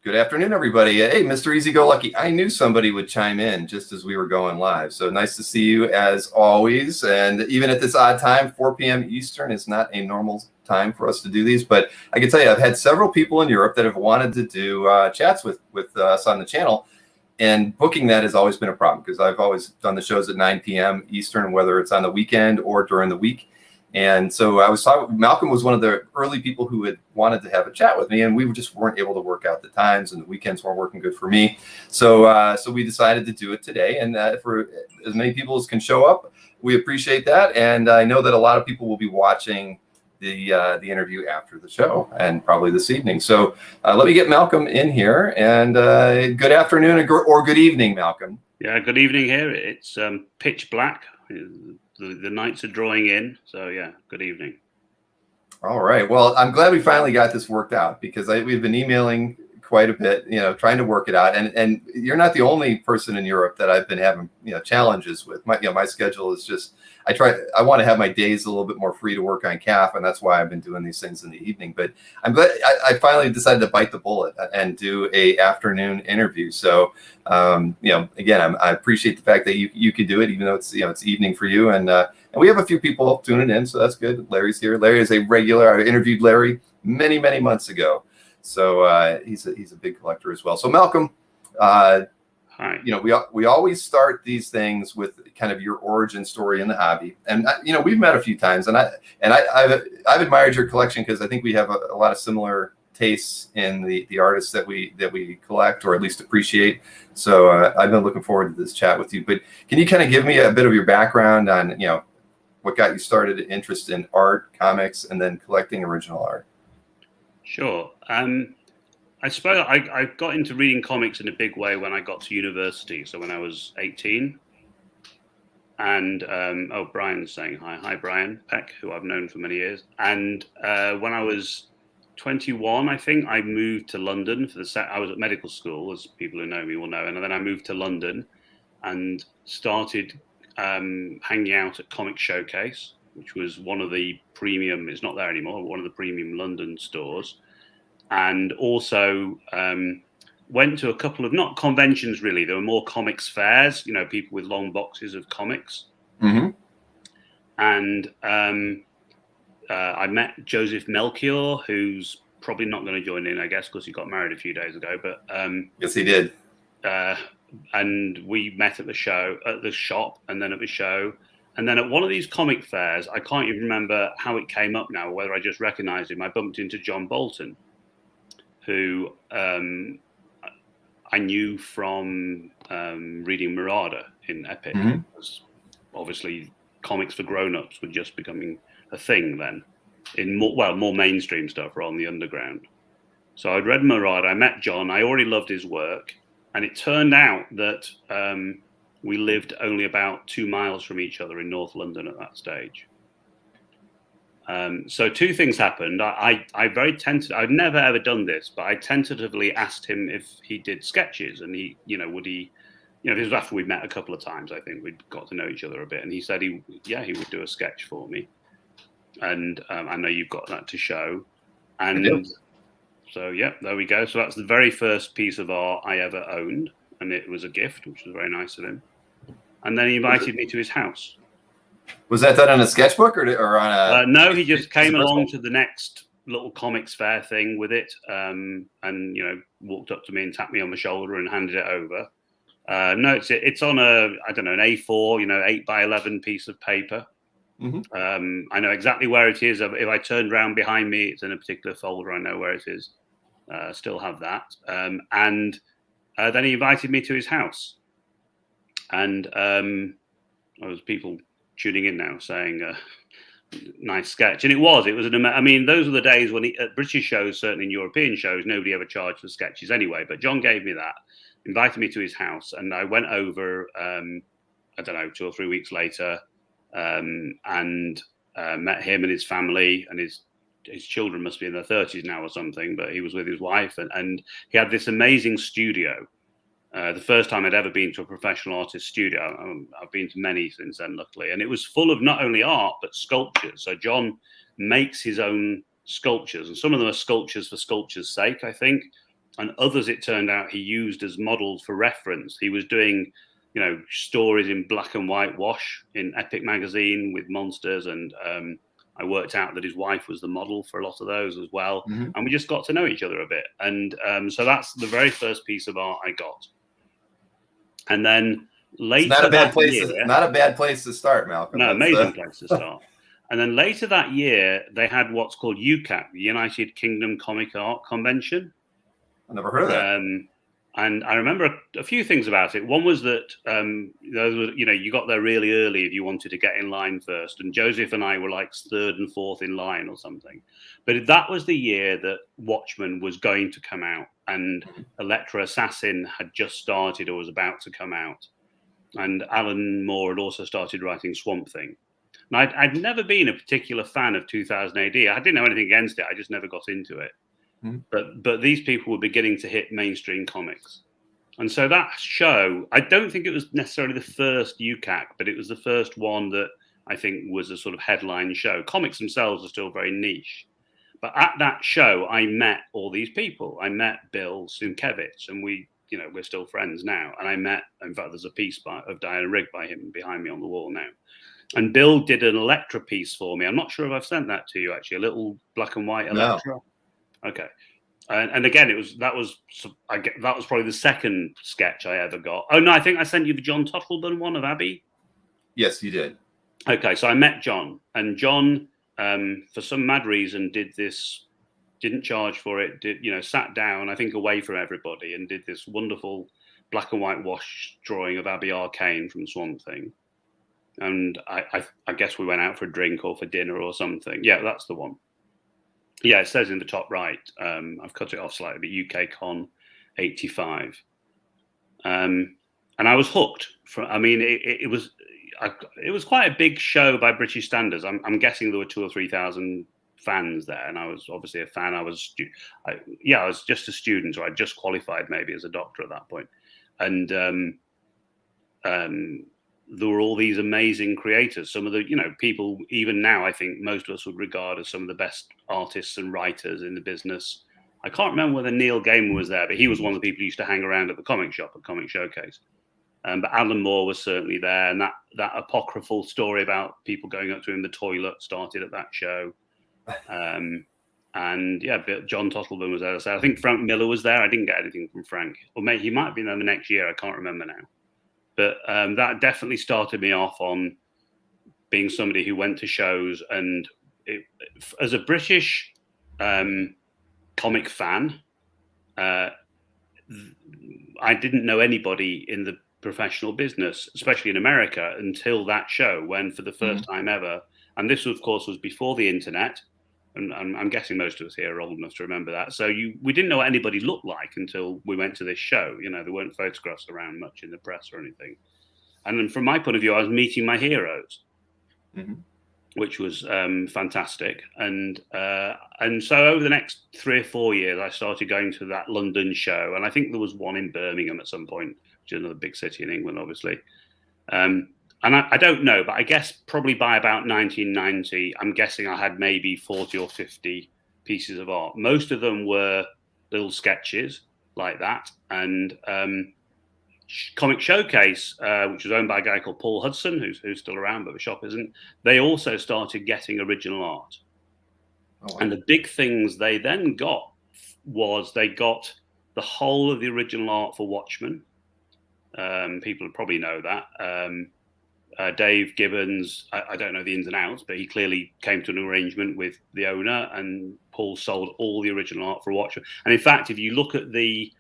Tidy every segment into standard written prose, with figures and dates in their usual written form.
Good afternoon, everybody. Hey, Mr. Easy-Go-Lucky. I knew somebody would chime in just as we were going live. So nice to see you as always. And even at this odd time, 4 p.m. Eastern is not a normal time for us to do these. But I can tell you, I've had several people in Europe that have wanted to do chats with us on the channel. And booking that has always been a problem because I've always done the shows at 9 p.m. Eastern, whether it's on the weekend or during the week. And so I was talking, Malcolm was one of the early people who had wanted to have a chat with me, and we just weren't able to work out the times, and the weekends weren't working good for me. So we decided to do it today, and for as many people as can show up, we appreciate that. And I know that a lot of people will be watching the interview after the show and probably this evening. So let me get Malcolm in here, and good afternoon or good evening, Malcolm. Yeah, good evening here. It's pitch black. The nights are drawing in, so yeah, good evening. All right. Well, I'm glad we finally got this worked out because we've been emailing quite a bit, trying to work it out. And you're not the only person in Europe that I've been having, challenges with. My schedule is just, I want to have my days a little bit more free to work on CAF, and that's why I've been doing these things in the evening. But I'm glad I finally decided to bite the bullet and do a afternoon interview. So, again, I appreciate the fact that you could do it, even though it's evening for you. And we have a few people tuning in, so that's good. Larry's here. Larry is a regular. I interviewed Larry many, many months ago. So he's a big collector as well. So Malcolm, Hi. We always start these things with kind of your origin story in the hobby, and we've met a few times, and I've admired your collection because I think we have a lot of similar tastes in the artists that we collect or at least appreciate. So I've been looking forward to this chat with you. But can you kind of give me a bit of your background on what got you started interest in art, comics, and then collecting original art? Sure. I suppose I got into reading comics in a big way when I got to university. So when I was 18, and Brian's saying hi. Hi, Brian Peck, who I've known for many years. And when I was 21, I think I moved to London I was at medical school, as people who know me will know. And then I moved to London and started hanging out at Comic Showcase, which was one of the premium, it's not there anymore, one of the premium London stores. And also went to a couple of, not conventions really, there were more comics fairs, people with long boxes of comics. Mm-hmm. And I met Joseph Melchior, who's probably not going to join in, I guess, because he got married a few days ago. But yes, he did. And we met at the shop, and then at the show. And then at one of these comic fairs, I can't even remember how it came up now, whether I just recognized him. I bumped into John Bolton, who I knew from reading Marauder in Epic. Mm-hmm. Because obviously comics for grown-ups were just becoming a thing then, in more mainstream stuff rather than the underground. So I'd read Marauder, I met John, I already loved his work, and it turned out that we lived only about 2 miles from each other in North London at that stage. So two things happened. I very tentative. I've never ever done this, but I tentatively asked him if he did sketches, and he, would he, this was after we'd met a couple of times. I think we'd got to know each other a bit, and he said he would do a sketch for me. And I know you've got that to show, and so yeah, there we go. So that's the very first piece of art I ever owned, and it was a gift, which was very nice of him. And then he invited me to his house. Was that done on a sketchbook or on a? No, he just came along to the next little comics fair thing with it, and walked up to me and tapped me on the shoulder and handed it over. No, it's on an A4, 8 by 11 piece of paper. Mm-hmm. I know exactly where it is. If I turned around behind me, it's in a particular folder. I know where it is. Still have that. And then he invited me to his house, and there was people tuning in now saying nice sketch, and it was those were the days when at British shows, certainly in European shows, nobody ever charged for sketches anyway, but John gave me that, invited me to his house, and I went over 2 or 3 weeks later, and met him and his family, and his children must be in their 30s now or something, but he was with his wife, and he had this amazing studio. The first time I'd ever been to a professional artist studio. I've been to many since then, luckily. And it was full of not only art, but sculptures. So John makes his own sculptures. And some of them are sculptures for sculpture's sake, I think. and others, it turned out, he used as models for reference. He was doing, stories in black and white wash in Epic magazine with monsters, and I worked out that his wife was the model for a lot of those as well. Mm-hmm. And we just got to know each other a bit. And so that's the very first piece of art I got. And then later, not a bad place to start, Malcolm. No, amazing place to start. And then later that year, they had what's called UCAC, the United Kingdom Comic Art Convention. I never heard of that. And I remember a few things about it. One was that, you got there really early if you wanted to get in line first. And Joseph and I were like third and fourth in line or something. But that was the year that Watchmen was going to come out. And Elektra Assassin had just started or was about to come out. And Alan Moore had also started writing Swamp Thing. And I'd never been a particular fan of 2000 AD. I didn't know anything against it. I just never got into it. But these people were beginning to hit mainstream comics. And so that show, I don't think it was necessarily the first UCAC, but it was the first one that I think was a sort of headline show. Comics themselves are still very niche. But at that show, I met all these people. I met Bill Sienkiewicz, and we're still friends now. And I met, in fact, there's a piece of Diana Rigg by him behind me on the wall now. And Bill did an Elektra piece for me. I'm not sure if I've sent that to you, actually, a little black and white Elektra. No. Okay. And again, that was probably the second sketch I ever got. Oh, no, I think I sent you the John Tuttlebun one of Abby. Yes, you did. Okay, so I met John. And John, for some mad reason, didn't charge for it, sat down, I think, away from everybody and did this wonderful black and white wash drawing of Abby Arcane from Swamp Thing. And I guess we went out for a drink or for dinner or something. Yeah, that's the one. Yeah, it says in the top right. I've cut it off slightly, but UK Con 85. And I was hooked. It was quite a big show by British standards. I'm guessing there were 2,000 or 3,000 fans there, and I was obviously a fan. I was just a student, or I just qualified maybe as a doctor at that point. And there were all these amazing creators. Some of the, people, even now, I think most of us would regard as some of the best artists and writers in the business. I can't remember whether Neil Gaiman was there, but he was one of the people who used to hang around at the comic shop at Comic Showcase. But Alan Moore was certainly there. And that apocryphal story about people going up to him in the toilet started at that show. And yeah, John Tuttlebun was there. So I think Frank Miller was there. I didn't get anything from Frank. Or maybe he might have been there the next year. I can't remember now. But that definitely started me off on being somebody who went to shows. And as a British comic fan, I didn't know anybody in the professional business, especially in America, until that show, when for the first time ever, and this, of course, was before the internet. And I'm guessing most of us here are old enough to remember that. So we didn't know what anybody looked like until we went to this show. There weren't photographs around much in the press or anything. And then from my point of view, I was meeting my heroes, which was fantastic. And so over the next 3 or 4 years, I started going to that London show. And I think there was one in Birmingham at some point, which is another big city in England, obviously. And I don't know, but I guess probably by about 1990, I'm guessing I had maybe 40 or 50 pieces of art. Most of them were little sketches like that. And Comic Showcase, which was owned by a guy called Paul Hudson, who's still around, but the shop isn't, they also started getting original art. Oh, wow. And the big things they then got was they got the whole of the original art for Watchmen. People probably know that. Dave Gibbons, I don't know the ins and outs, but he clearly came to an arrangement with the owner, and Paul sold all the original art for Watchmen. And in fact, if you look at the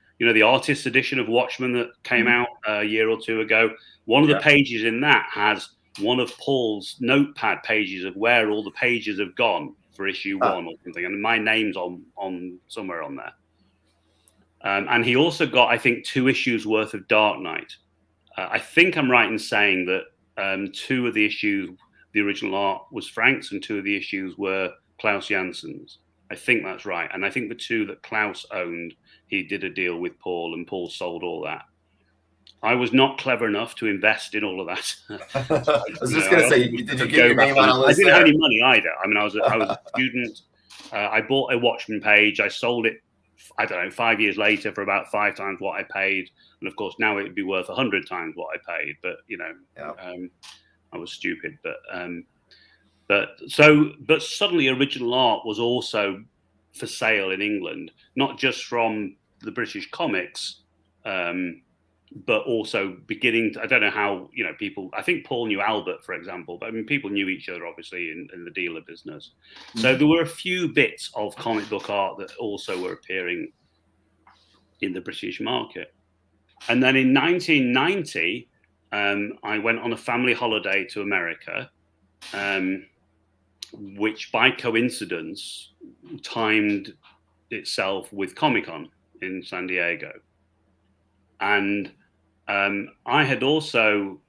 artist edition of Watchmen that came out a year or two ago, one of the pages in that has one of Paul's notepad pages of where all the pages have gone for issue 1 or something, and my name's on somewhere on there. And he also got, I think, 2 issues worth of Dark Knight. I think I'm right in saying that 2 of the issues, the original art was Frank's, and 2 of the issues were Klaus Janssen's. I think that's right. And I think the 2 that Klaus owned, he did a deal with Paul, and Paul sold all that. I was not clever enough to invest in all of that. I was just going to say, did you get your name on a list? I didn't have any money either. I mean, I was a student. I bought a Watchmen page. I sold it I don't know, 5 years later for about 5 times what I paid. And of course, now it would be worth 100 times what I paid. But, you know, I was stupid. But suddenly original art was also for sale in England, not just from the British comics, but also beginning to, I don't know how, you know, people, I think Paul knew Albert, for example, but I mean, people knew each other, obviously, in the dealer business. So there were a few bits of comic book art that also were appearing in the British market. And then in 1990, I went on a family holiday to America, which by coincidence timed itself with Comic-Con in San Diego. And I had also,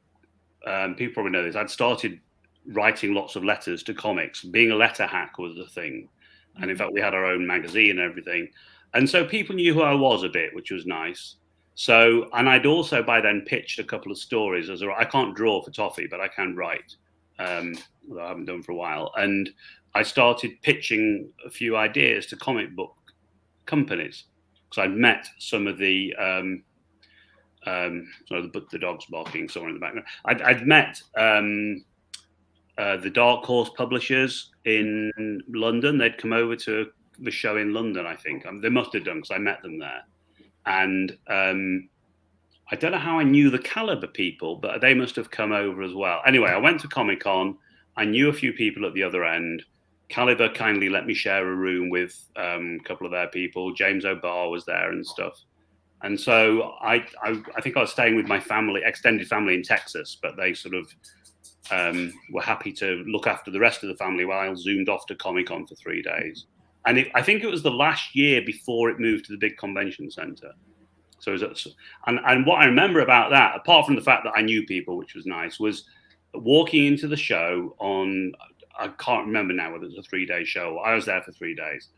people probably know this, I'd started writing lots of letters to comics. Being a letter hack was the thing. And in fact, we had our own magazine and everything. And so people knew who I was a bit, which was nice. So, and I'd also by then pitched a couple of stories. I can't draw for toffee, but I can write, although I haven't done for a while. And I started pitching a few ideas to comic book companies. Because I'd met some of the... sorry, the dog's barking somewhere in the background. I'd met the Dark Horse publishers in London. They'd come over to the show in London, I think. They must have done because I met them there. And I don't know how I knew the Caliber people, but they must have come over as well. Anyway, I went to Comic-Con. I knew a few people at the other end. Caliber kindly let me share a room with a couple of their people. James O'Barr was there and stuff. And so I think I was staying with my family, extended family in Texas, but they sort of were happy to look after the rest of the family while I zoomed off to Comic-Con for 3 days. And I think it was the last year before it moved to the big convention center. So, and what I remember about that, apart from the fact that I knew people, which was nice, was walking into the show on, I can't remember now whether it was a 3-day show. I was there for 3 days.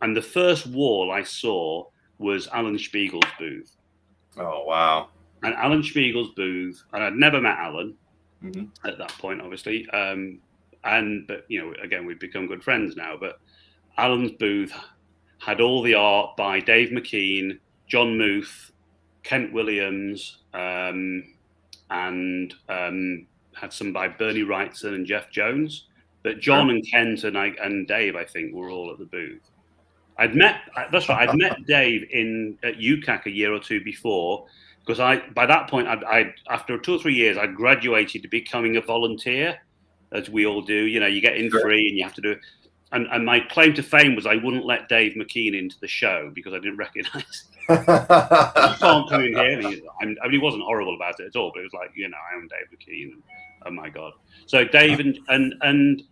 And the first wall I saw was Alan Spiegel's booth. Oh, wow. And Alan Spiegel's booth, and I'd never met Alan at that point, obviously. But, you know, again, we've become good friends now. But Alan's booth had all the art by Dave McKean, John Muth, Kent Williams, and had some by Bernie Wrightson and Jeff Jones. But John and Kent and Dave, I think, were all at the booth. I'd met Dave at UCAC a year or two before, because by that point, after 2 or 3 years, I'd graduated to becoming a volunteer, as we all do. You know, you get in free and you have to do it. And my claim to fame was I wouldn't let Dave McKean into the show because I didn't recognize him. You can't come in here. And he wasn't horrible about it at all, but it was like, you know, I am Dave McKean. And, oh my God. So Dave and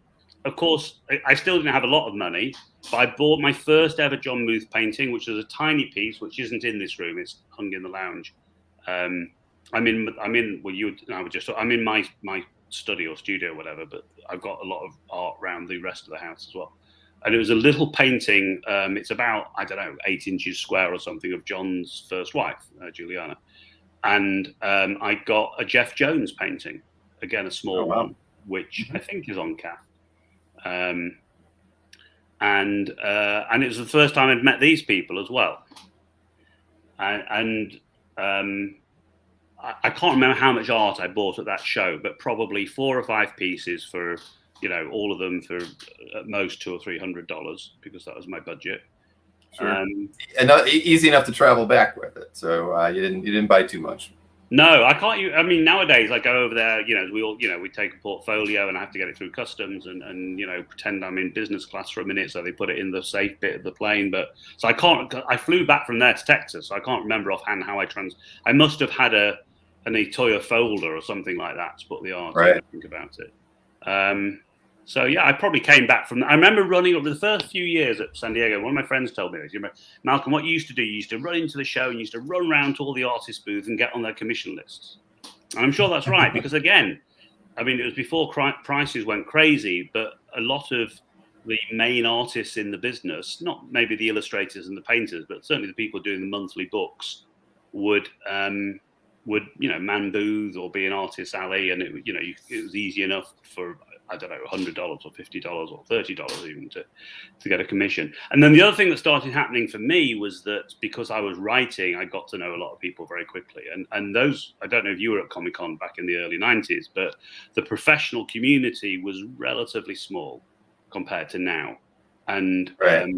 of course, I still didn't have a lot of money, but I bought my first ever John Muth painting, which is a tiny piece, which isn't in this room. It's hung in the lounge. I'm in my study or studio or whatever, but I've got a lot of art around the rest of the house as well. And it was a little painting. It's about, I don't know, 8 inches square or something of John's first wife, Juliana. And I got a Jeff Jones painting, again, a small one, which I think is on CAF. And it was the first time I'd met these people as well. And I can't remember how much art I bought at that show, but probably 4 or 5 pieces for, you know, all of them for at most $200 or $300 because that was my budget. Sure. And easy enough to travel back with it. So you didn't buy too much. No, I can't. I mean, nowadays I go over there, you know, we take a portfolio and I have to get it through customs and you know, pretend I'm in business class for a minute. So they put it in the safe bit of the plane. But so I flew back from there to Texas. So I can't remember offhand how I must have had an Etoya folder or something like that to put the art in. Think about it. So yeah, I probably came back from. I remember running over the first few years at San Diego. One of my friends told me this. You remember, Malcolm, what you used to do? You used to run into the show and you used to run around to all the artist booths and get on their commission lists. And I'm sure that's right because again, I mean, it was before prices went crazy, but a lot of the main artists in the business, not maybe the illustrators and the painters, but certainly the people doing the monthly books, would you know, man booth or be an artist alley, and it was easy enough for I don't know, $100 or $50 or $30 even to get a commission. And then the other thing that started happening for me was that because I was writing, I got to know a lot of people very quickly. And those, I don't know if you were at Comic-Con back in the early 90s, but the professional community was relatively small compared to now. And right.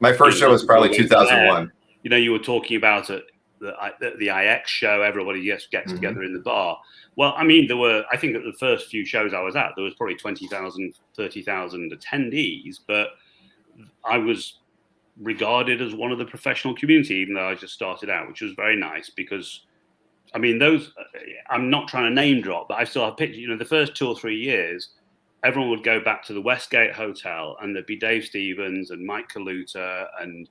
My first show was probably 2001. You know, you were talking about it. The IX show, everybody gets together in the bar. Well, I mean, I think at the first few shows I was at, there was probably 20,000, 30,000 attendees, but I was regarded as one of the professional community, even though I just started out, which was very nice because, I mean, I'm not trying to name drop, but I still have pictures, you know, the first 2 or 3 years, everyone would go back to the Westgate Hotel and there'd be Dave Stevens and Mike Kaluta and,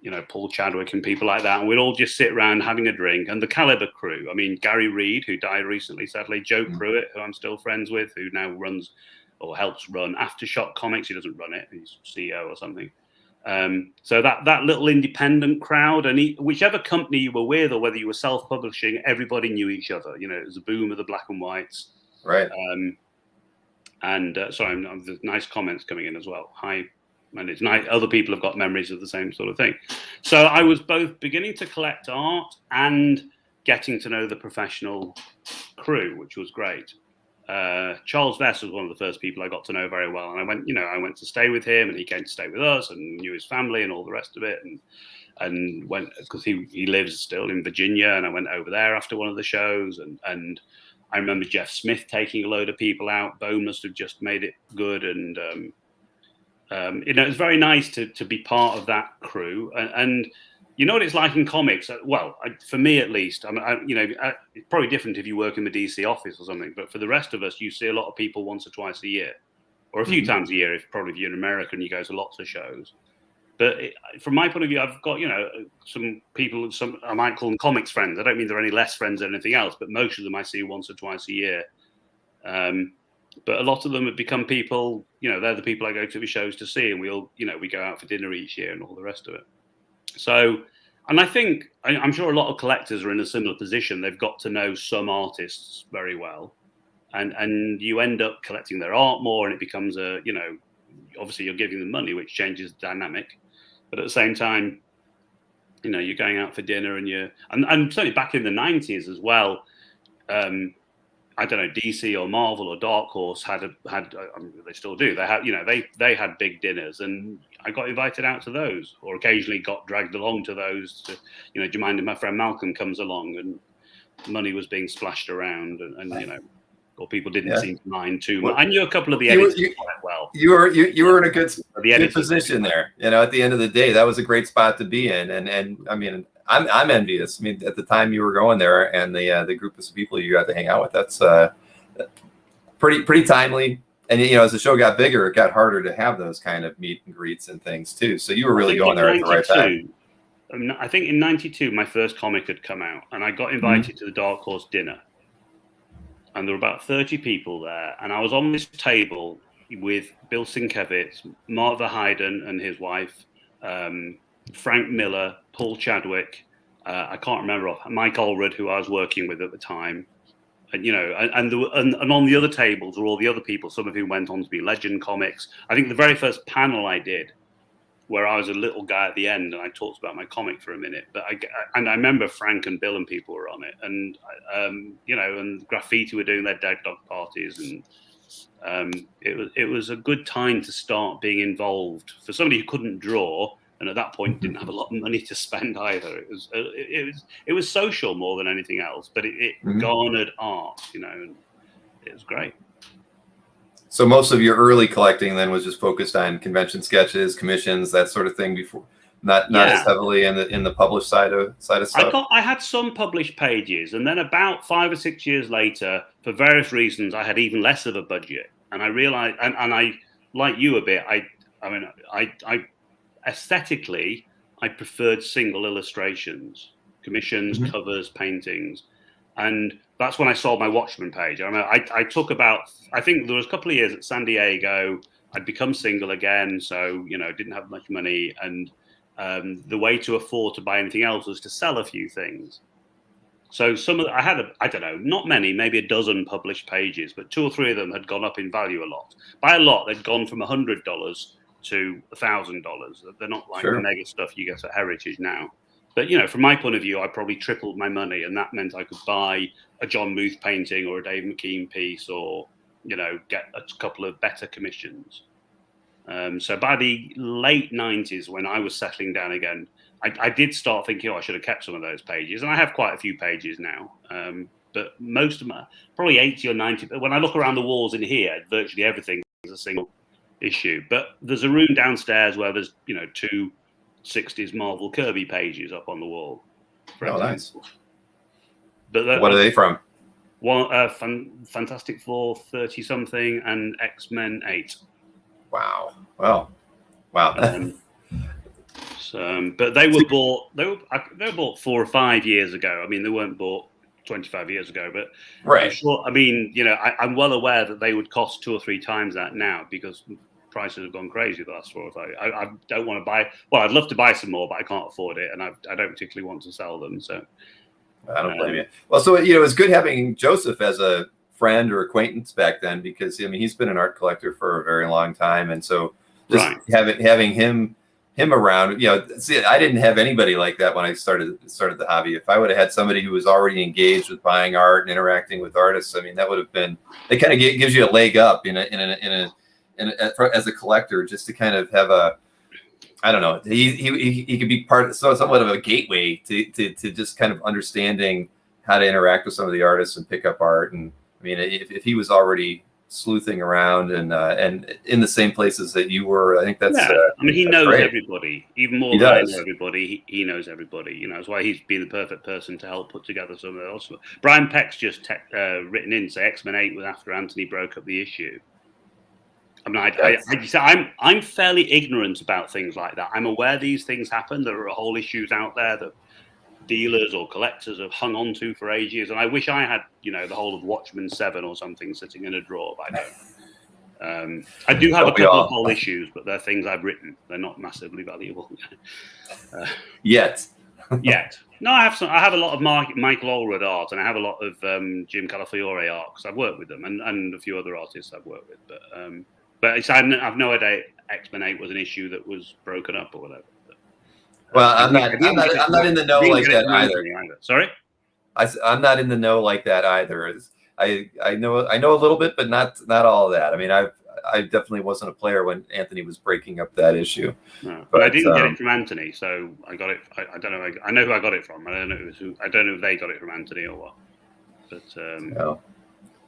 you know, Paul Chadwick and people like that. And we'd all just sit around having a drink. And the Caliber crew, I mean, Gary Reed, who died recently, sadly, Joe Pruitt, who I'm still friends with, who now runs or helps run Aftershock Comics. He doesn't run it. He's CEO or something. So that little independent crowd, and whichever company you were with or whether you were self-publishing, everybody knew each other. You know, it was a boom of the black and whites. Right. Sorry, there's nice comments coming in as well. Hi. And it's nice. Other people have got memories of the same sort of thing. So I was both beginning to collect art and getting to know the professional crew, which was great. Charles Vess was one of the first people I got to know very well. And I went to stay with him and he came to stay with us and knew his family and all the rest of it. And went, because he lives still in Virginia, and I went over there after one of the shows. And I remember Jeff Smith taking a load of people out. Bo must have just made it good. And, you know, it's very nice to be part of that crew, and you know what it's like in comics. Well, for me at least, it's probably different if you work in the DC office or something. But for the rest of us, you see a lot of people once or twice a year, or a few times a year. If you're in America and you go to lots of shows. But from my point of view, I've got some people. I might call them comics friends. I don't mean they're any less friends than anything else, but most of them I see once or twice a year. But a lot of them have become people, they're the people I go to the shows to see, and we go out for dinner each year and all the rest of it. So, and I think, I'm sure a lot of collectors are in a similar position. They've got to know some artists very well, and you end up collecting their art more, and it becomes obviously you're giving them money, which changes the dynamic. But at the same time, you're going out for dinner, and certainly back in the 90s as well. I don't know, DC or Marvel or Dark Horse had they still do. They had, they had big dinners, and I got invited out to those, or occasionally got dragged along to those. Do you mind if my friend Malcolm comes along? And money was being splashed around, and or people didn't seem to mind too much. I knew a couple of the editors quite well. You were in a good position there. At the end of the day, that was a great spot to be in, and I mean. I'm envious. I mean, at the time you were going there, and the group of people you got to hang out with, that's pretty timely. And as the show got bigger, it got harder to have those kind of meet and greets and things too. So you were really going there at the right time. I think in '92 my first comic had come out, and I got invited to the Dark Horse dinner, and there were about 30 people there, and I was on this table with Bill Sienkiewicz, Mark Verheiden and his wife. Frank Miller, Paul Chadwick, I can't remember, Mike Allred, who I was working with at the time, and and on the other tables were all the other people, some of whom went on to be Legend Comics. I think the very first panel I did, where I was a little guy at the end, and I talked about my comic for a minute, but I remember Frank and Bill and people were on it, and and Graffiti were doing their Dead Dog parties, and it was a good time to start being involved for somebody who couldn't draw. And at that point, didn't have a lot of money to spend either. It was social more than anything else, but it garnered art, and it was great. So most of your early collecting then was just focused on convention sketches, commissions, that sort of thing. Before, not as heavily in the published side of stuff. I had some published pages, and then about 5 or 6 years later, for various reasons, I had even less of a budget, and I realized, and I like you a bit. I aesthetically, I preferred single illustrations, commissions, covers, paintings. And that's when I sold my Watchmen page. I took about, I think there was a couple of years at San Diego, I'd become single again. So, didn't have much money. And the way to afford to buy anything else was to sell a few things. So I don't know, not many, maybe a dozen published pages, but 2 or 3 of them had gone up in value a lot. By a lot, they'd gone from $100 to $1,000. They're not like the mega stuff you get at Heritage now. But, from my point of view, I probably tripled my money, and that meant I could buy a John Muth painting or a Dave McKean piece, or, get a couple of better commissions. So by the late 90s, when I was settling down again, I did start thinking, I should have kept some of those pages. And I have quite a few pages now. But most of them, probably 80 or 90. But when I look around the walls in here, virtually everything is a single issue. But there's a room downstairs where there's, 2 60s Marvel Kirby pages up on the wall. Oh, nice. But what are they from? One, Fantastic Four 30-something and X-Men 8. Wow. Well, wow. But they were bought. They were bought 4 or 5 years ago. I mean, they weren't bought 25 years ago. But right. I'm sure. I mean, I'm well aware that they would cost 2 or 3 times that now, because prices have gone crazy the last 4 or 5. I don't want to buy. Well, I'd love to buy some more, but I can't afford it, and I don't particularly want to sell them. So I don't blame you. Well, so it's good having Joseph as a friend or acquaintance back then, because he's been an art collector for a very long time, and so just having him around, see, I didn't have anybody like that when I started the hobby. If I would have had somebody who was already engaged with buying art and interacting with artists, that would have been. It kind of gives you a leg up as a collector, just to kind of have a. I don't know. He could be somewhat of a gateway to just kind of understanding how to interact with some of the artists and pick up art. And if he was already sleuthing around and in the same places that you were, I think that's. He knows great. Everybody, even more than I know everybody. He knows everybody. That's why he's been the perfect person to help put together some of those. Brian Peck's just written in, say X-Men 8 was after Anthony broke up the issue. I'm fairly ignorant about things like that. I'm aware these things happen. There are whole issues out there that dealers or collectors have hung on to for ages, and I wish I had, the whole of Watchmen 7 or something sitting in a drawer, but I don't. I do have a couple of whole issues, but they're things I've written. They're not massively valuable. Yet. No, I have a lot of Michael Allred art, and I have a lot of Jim Calafiore art, because I've worked with them, and a few other artists I've worked with, but I've no idea X-Men 8 was an issue that was broken up or whatever. Well, I'm not in the know like that either. Sorry? I'm not in the know like that either. I know a little bit, but not all of that. I definitely wasn't a player when Anthony was breaking up that issue. No, but I didn't get it from Anthony, so I got it. I don't know. I know who I got it from. I don't know if they got it from Anthony or what. But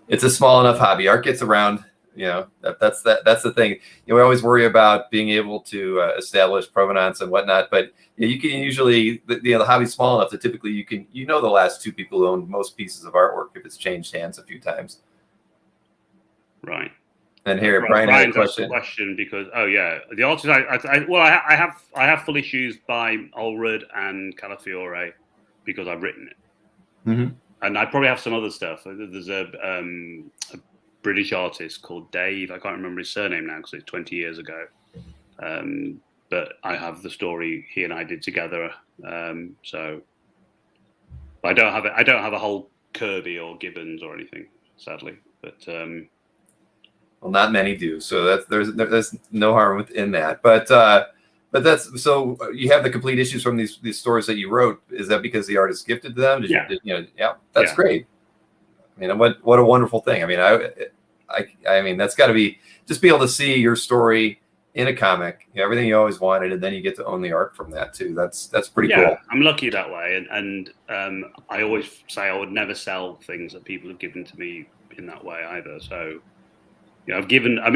it's a small enough hobby. Art gets around. That's the thing. We always worry about being able to establish provenance and whatnot, but you can usually the hobby's small enough that typically you can the last 2 people who own most pieces of artwork if it's changed hands a few times. Right. And here, Brian had a question. Because the artists I have full issues by Allred and Calafiore because I've written it, and I probably have some other stuff. There's a British artist called Dave. I can't remember his surname now because it's 20 years ago. But I have the story he and I did together. So I don't have it. I don't have a whole Kirby or Gibbons or anything, sadly. But well, not many do. So there's no harm within that. But that's so you have the complete issues from these stories that you wrote. Is that because the artist gifted them? That's great. What a wonderful thing. That's got to be just be able to see your story in a comic, everything you always wanted, and then you get to own the art from that too. That's pretty cool. I'm lucky that way, and I always say I would never sell things that people have given to me in that way either. So I've given. I've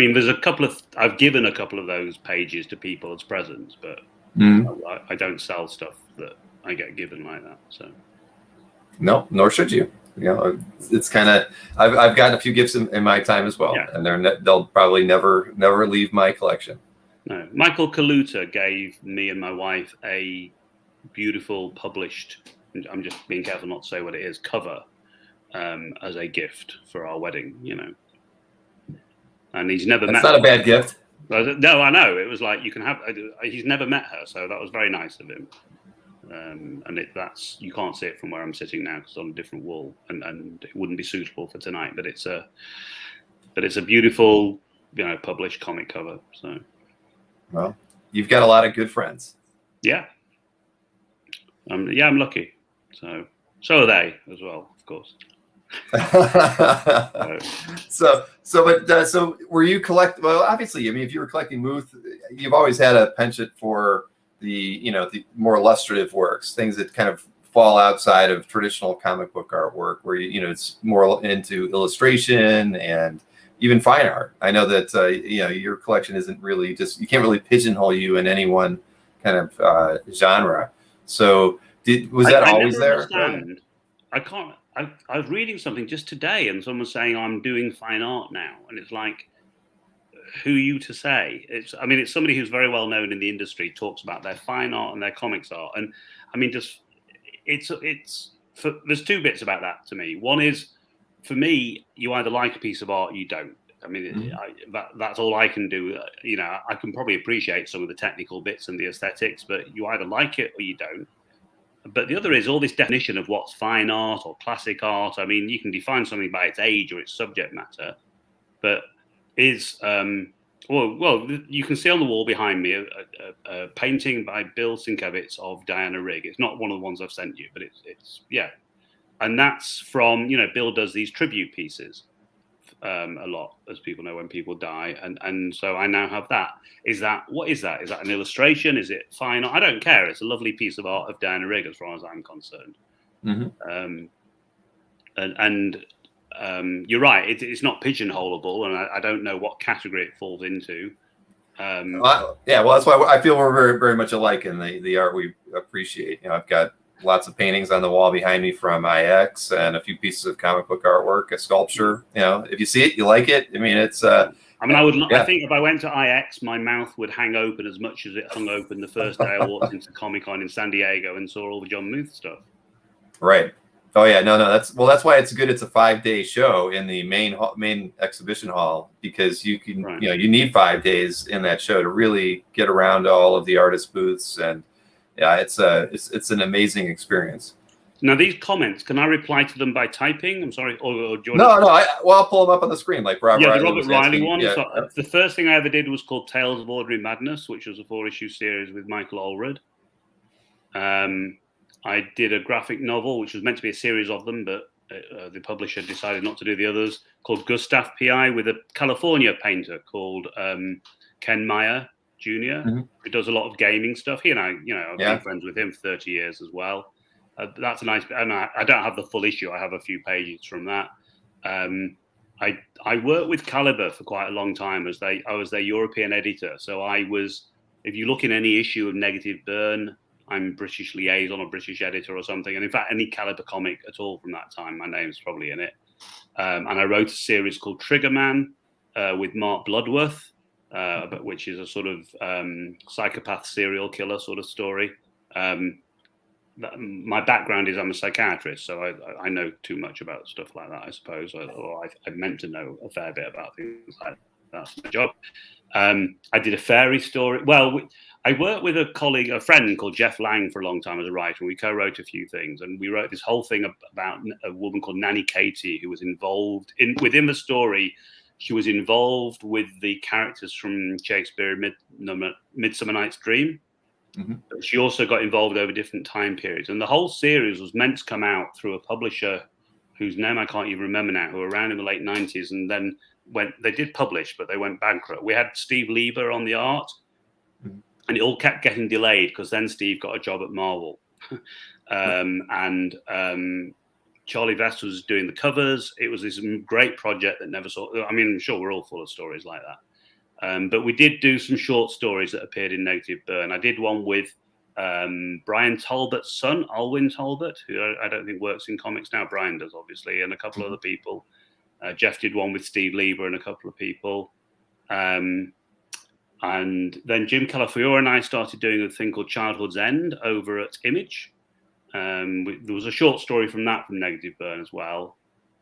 given a couple of those pages to people as presents, but I don't sell stuff that I get given like that. So no, nor should you. It's kind of I've gotten a few gifts in my time as well, and they'll probably never leave my collection. No, Michael Kaluta gave me and my wife a beautiful published. I'm just being careful not to say what it is. Cover as a gift for our wedding, and he's never met. That's not a bad gift. No, I know. It was like you can have. He's never met her, so that was very nice of him. and that's you can't see it from where I'm sitting now because it's on a different wall, and it wouldn't be suitable for tonight. But it's a beautiful, published comic cover. So, well, you've got a lot of good friends. Yeah. I'm lucky. So are they as well, of course. So were you well, obviously, I mean, if you were collecting Muth, you've always had a penchant for the the more illustrative works, things that kind of fall outside of traditional comic book artwork, where it's more into illustration and even fine art. I know that your collection isn't really you can't really pigeonhole you in any one kind of genre. So was that always there? Understand. I can't. I was reading something just today, and someone was saying I'm doing fine art now, and it's like, who are you to say? It's somebody who's very well known in the industry talks about their fine art and their comics art, and I mean, there's two bits about that to me. One is, for me, you either like a piece of art or you don't. I mean, that's all I can do. I can probably appreciate some of the technical bits and the aesthetics, but you either like it or you don't. But the other is all this definition of what's fine art or classic art. I mean, you can define something by its age or its subject matter, but you can see on the wall behind me a painting by Bill Sienkiewicz of Diana Rigg. It's not one of the ones I've sent you, but it's and that's from Bill does these tribute pieces a lot, as people know, when people die, and so I now have that. What is that? Is that an illustration? Is it fine art? I don't care. It's a lovely piece of art of Diana Rigg, as far as I'm concerned. Mm-hmm. You're right. It's not pigeonholable, and I don't know what category it falls into. Well, that's why I feel we're very, very much alike in the art we appreciate. I've got lots of paintings on the wall behind me from IX and a few pieces of comic book artwork, a sculpture. If you see it, you like it. I mean, it's. I think if I went to IX, my mouth would hang open as much as it hung open the first day I walked into Comic-Con in San Diego and saw all the John Muth stuff. Right. Oh yeah, no. That's why it's good. It's a 5-day show in the main exhibition hall, because you can, you need 5 days in that show to really get around all of the artist booths, and it's an amazing experience. Now, these comments, can I reply to them by typing? I'm sorry, or do you No. I'll pull them up on the screen, like Robert. Yeah, Riley the Robert Riley one. Yeah. So the first thing I ever did was called Tales of Audrey Madness, which was a 4-issue series with Michael Allred. I did a graphic novel, which was meant to be a series of them, but the publisher decided not to do the others, called Gustav P.I., with a California painter called Ken Meyer Jr., who does a lot of gaming stuff. He and I've been friends with him for 30 years as well. That's a nice, and I don't have the full issue. I have a few pages from that. I worked with Caliber for quite a long time I was their European editor. So if you look in any issue of Negative Burn, I'm British liaison or British editor or something. And in fact, any Caliber comic at all from that time, my name's probably in it. And I wrote a series called Triggerman with Mark Bloodworth, which is a sort of psychopath serial killer sort of story. My background is I'm a psychiatrist, so I know too much about stuff like that, I suppose, or I meant to know a fair bit about things like that. That's my job. I did a fairy story. Well, I worked with a friend called Jeff Lang for a long time as a writer, and we co-wrote a few things. And we wrote this whole thing about a woman called Nanny Katie, who was involved within the story. She was involved with the characters from Shakespeare Midsummer Night's Dream. Mm-hmm. But she also got involved over different time periods. And the whole series was meant to come out through a publisher whose name I can't even remember now, who were around in the late 90s. And then they did publish, but they went bankrupt. We had Steve Lieber on the art. Mm-hmm. And it all kept getting delayed because then Steve got a job at Marvel. And Charlie Vest was doing the covers. It was this great project that never saw. I mean, I'm sure we're all full of stories like that. But we did do some short stories that appeared in Negative Burn. I did one with Brian Talbot's son, Alwyn Talbot, who I don't think works in comics now. Brian does, obviously, and a couple other people. Jeff did one with Steve Lieber and a couple of people. And then Jim Calafiore and I started doing a thing called Childhood's End over at Image. There was a short story from Negative Burn as well.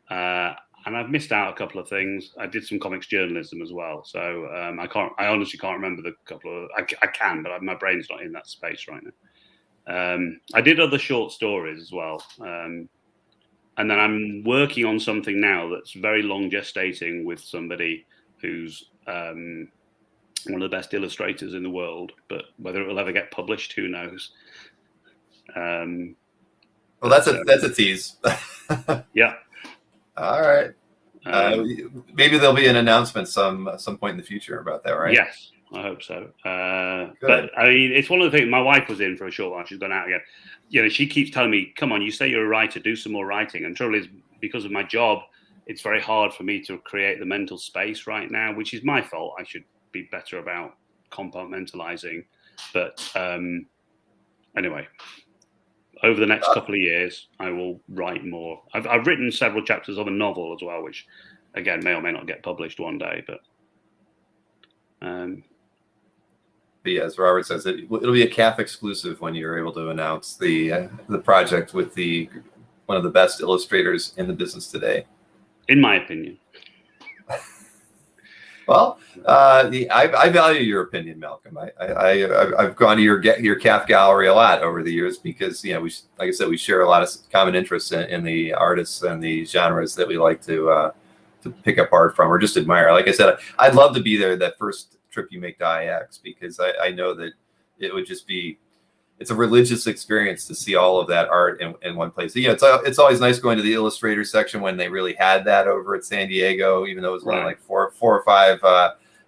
And I've missed out a couple of things. I did some comics journalism as well. So I honestly can't remember the couple of, I can, but my brain's not in that space right I did other short stories as well. And then I'm working on something now that's very long gestating with somebody who's one of the best illustrators in the world. But whether it will ever get published, who knows? Well, that's a tease. Yeah. All right. Maybe there'll be an announcement some point in the future about that, right? Yes, I hope so. But I mean, it's one of the things. My wife was in for a short while. She's gone out again. You know, she keeps telling me, "Come on, you say you're a writer, do some more writing." And the trouble is, because of my job, it's very hard for me to create the mental space right now, which is my fault. I should be better about compartmentalizing. But anyway, over the next couple of years, I will write more. I've written several chapters of a novel as well, which again may or may not get published one day. But yeah, as Robert says, it'll be a CAF exclusive when you're able to announce the project with one of the best illustrators in the business today, in my opinion. Well, I value your opinion, Malcolm. I've gone to your CAF gallery a lot over the years because like I said, we share a lot of common interests in the artists and the genres that we like to pick up art from or just admire. Like I said, I'd love to be there that first trip you make to IX because I know that it would just be. It's a religious experience to see all of that art in one place. So, it's always nice going to the illustrator section when they really had that over at San Diego, even though it was only like four or five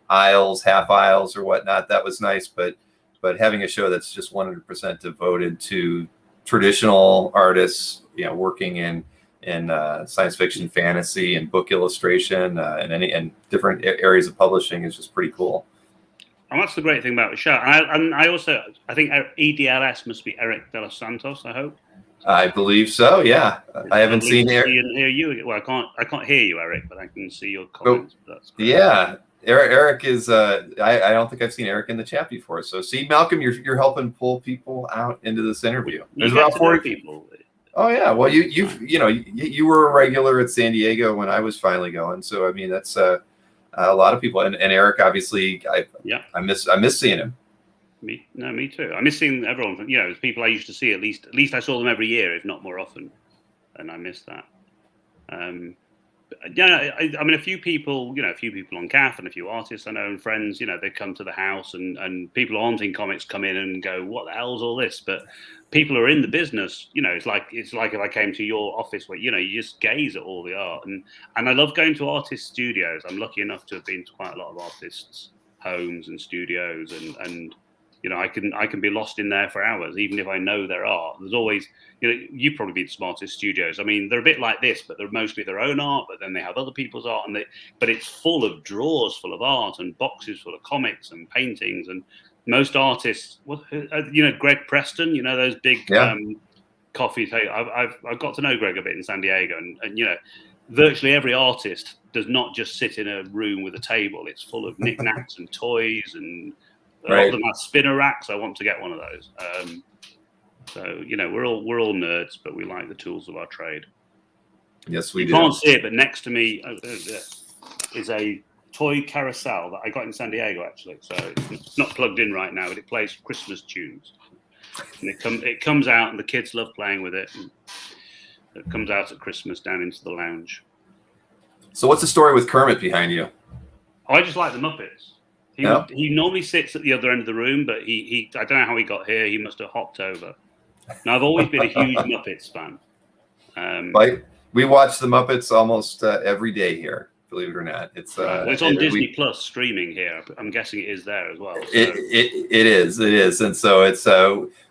aisles, half aisles or whatnot. That was nice, but having a show that's just 100% devoted to traditional artists, working in science fiction, fantasy, and book illustration, and different areas of publishing is just pretty cool. And that's the great thing about the show. I think EDLS must be Eric De Los Santos. I hope. I believe so. Yeah, I haven't seen Eric. Hear you. Well, I can't hear you, Eric, but I can see your comments. That's great. Yeah, Eric is. I don't think I've seen Eric in the chat before. So, see, Malcolm, you're helping pull people out into this interview. There's about 40 people. Oh yeah. Well, you were a regular at San Diego when I was finally going. So I mean, that's a lot of people, and Eric, obviously, I miss seeing him. Me too. I miss seeing everyone. The people I used to see. At least I saw them every year, if not more often, and I miss that. I mean, a few people on CAF and a few artists I know and friends. They come to the house, and people who aren't in comics come in and go, "What the hell's all this?" But people who are in the business, it's like if I came to your office where you just gaze at all the art, and I love going to artist studios. I'm lucky enough to have been to quite a lot of artists' homes and studios, and I can be lost in there for hours, even if I know their art. There's always, you've probably been to some artist studios. I mean, they're a bit like this, but they're mostly their own art, but then they have other people's art, but it's full of drawers full of art and boxes full of comics and paintings. And most artists, Greg Preston, those big coffee tables. I've got to know Greg a bit in San Diego, and virtually every artist does not just sit in a room with a table. It's full of knickknacks and toys, and a lot of them have spinner racks. I want to get one of those. So we're all nerds, but we like the tools of our trade. Yes, we do. You can't see it, but next to me is a toy carousel that I got in San Diego, actually. So it's not plugged in right now, but it plays Christmas tunes. And it comes out, and the kids love playing with it. And it comes out at Christmas down into the lounge. So what's the story with Kermit behind you? I just like the Muppets. He normally sits at the other end of the room, but I don't know how he got here. He must have hopped over. Now, I've always been a huge Muppets fan. We watch the Muppets almost every day here. Believe it or not, it's on Disney Plus streaming here. I'm guessing it is there as well. So. It is, and so it's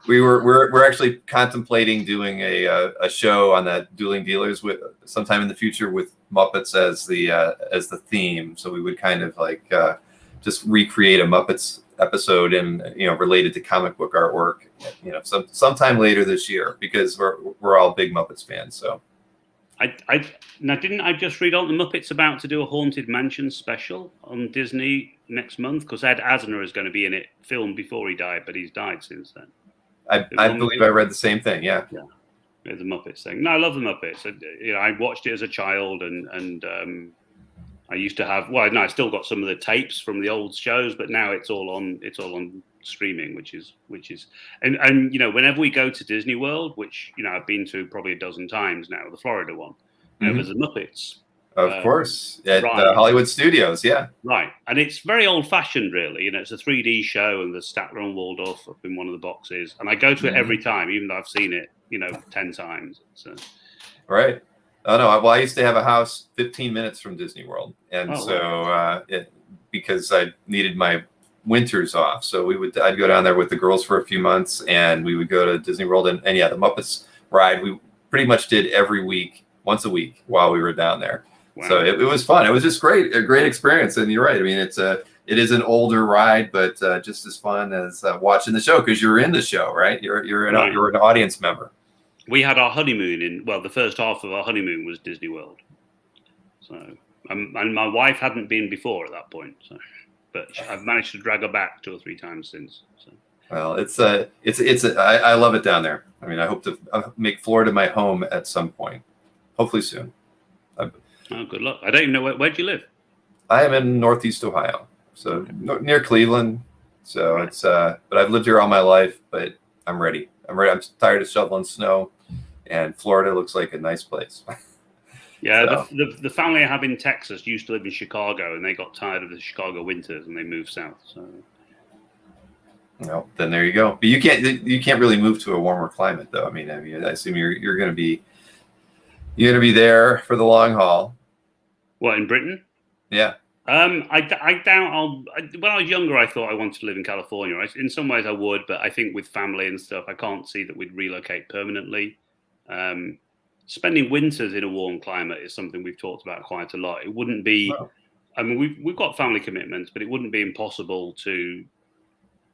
we're actually contemplating doing a show on that Dueling Dealers with sometime in the future with Muppets as the theme. So we would kind of like just recreate a Muppets episode and related to comic book artwork. Sometime later this year because we're all big Muppets fans. So. Didn't I just read on the Muppets about to do a Haunted Mansion special on Disney next month? Because Ed Asner is going to be in it, filmed before he died, but he's died since then. I believe I read the same thing. Yeah. The Muppets thing. No, I love the Muppets. I watched it as a child, and I used to have. Well, no, I still got some of the tapes from the old shows, but now it's all on streaming, which is and you know, whenever we go to Disney World, which, you know, I've been to probably a dozen times now, the Florida one, you know, there's the Muppets. Of course, at right. Hollywood Studios, yeah. Right, and it's very old-fashioned, really. You know, it's a 3D show, and there's Statler and Waldorf up in one of the boxes, and I go to it every time, even though I've seen it, you know, 10 times. So. Right. Oh no! Well, I used to have a house 15 minutes from Disney World, and because I needed my winters off, so I'd go down there with the girls for a few months, and we would go to Disney World, and yeah, the Muppets ride we pretty much did every week, once a week while we were down there. Wow. So it was fun. It was just a great experience. And you're right. I mean, it is an older ride, but just as fun as watching the show, because you're in the show, right? You're an audience member. We had our honeymoon the first half of our honeymoon was Disney World. So, and my wife hadn't been before at that point. So, but I've managed to drag her back 2 or 3 times since. So. Well, I love it down there. I mean, I hope to make Florida my home at some point, hopefully soon. Oh, good luck. I don't even know where do you live? I am in Northeast Ohio, so near Cleveland. So it's but I've lived here all my life, but I'm ready. I'm tired of shoveling snow, and Florida looks like a nice place. Yeah, so. the family I have in Texas used to live in Chicago, and they got tired of the Chicago winters, and they moved south. So, well, then there you go. But you can't really move to a warmer climate, though. I mean, I assume you're going to be there for the long haul. What, in Britain? Yeah. I doubt when I was younger, I thought I wanted to live in California. In some ways I would, but I think with family and stuff, I can't see that we'd relocate permanently. Spending winters in a warm climate is something we've talked about quite a lot. It wouldn't be, I mean, we've got family commitments, but it wouldn't be impossible to,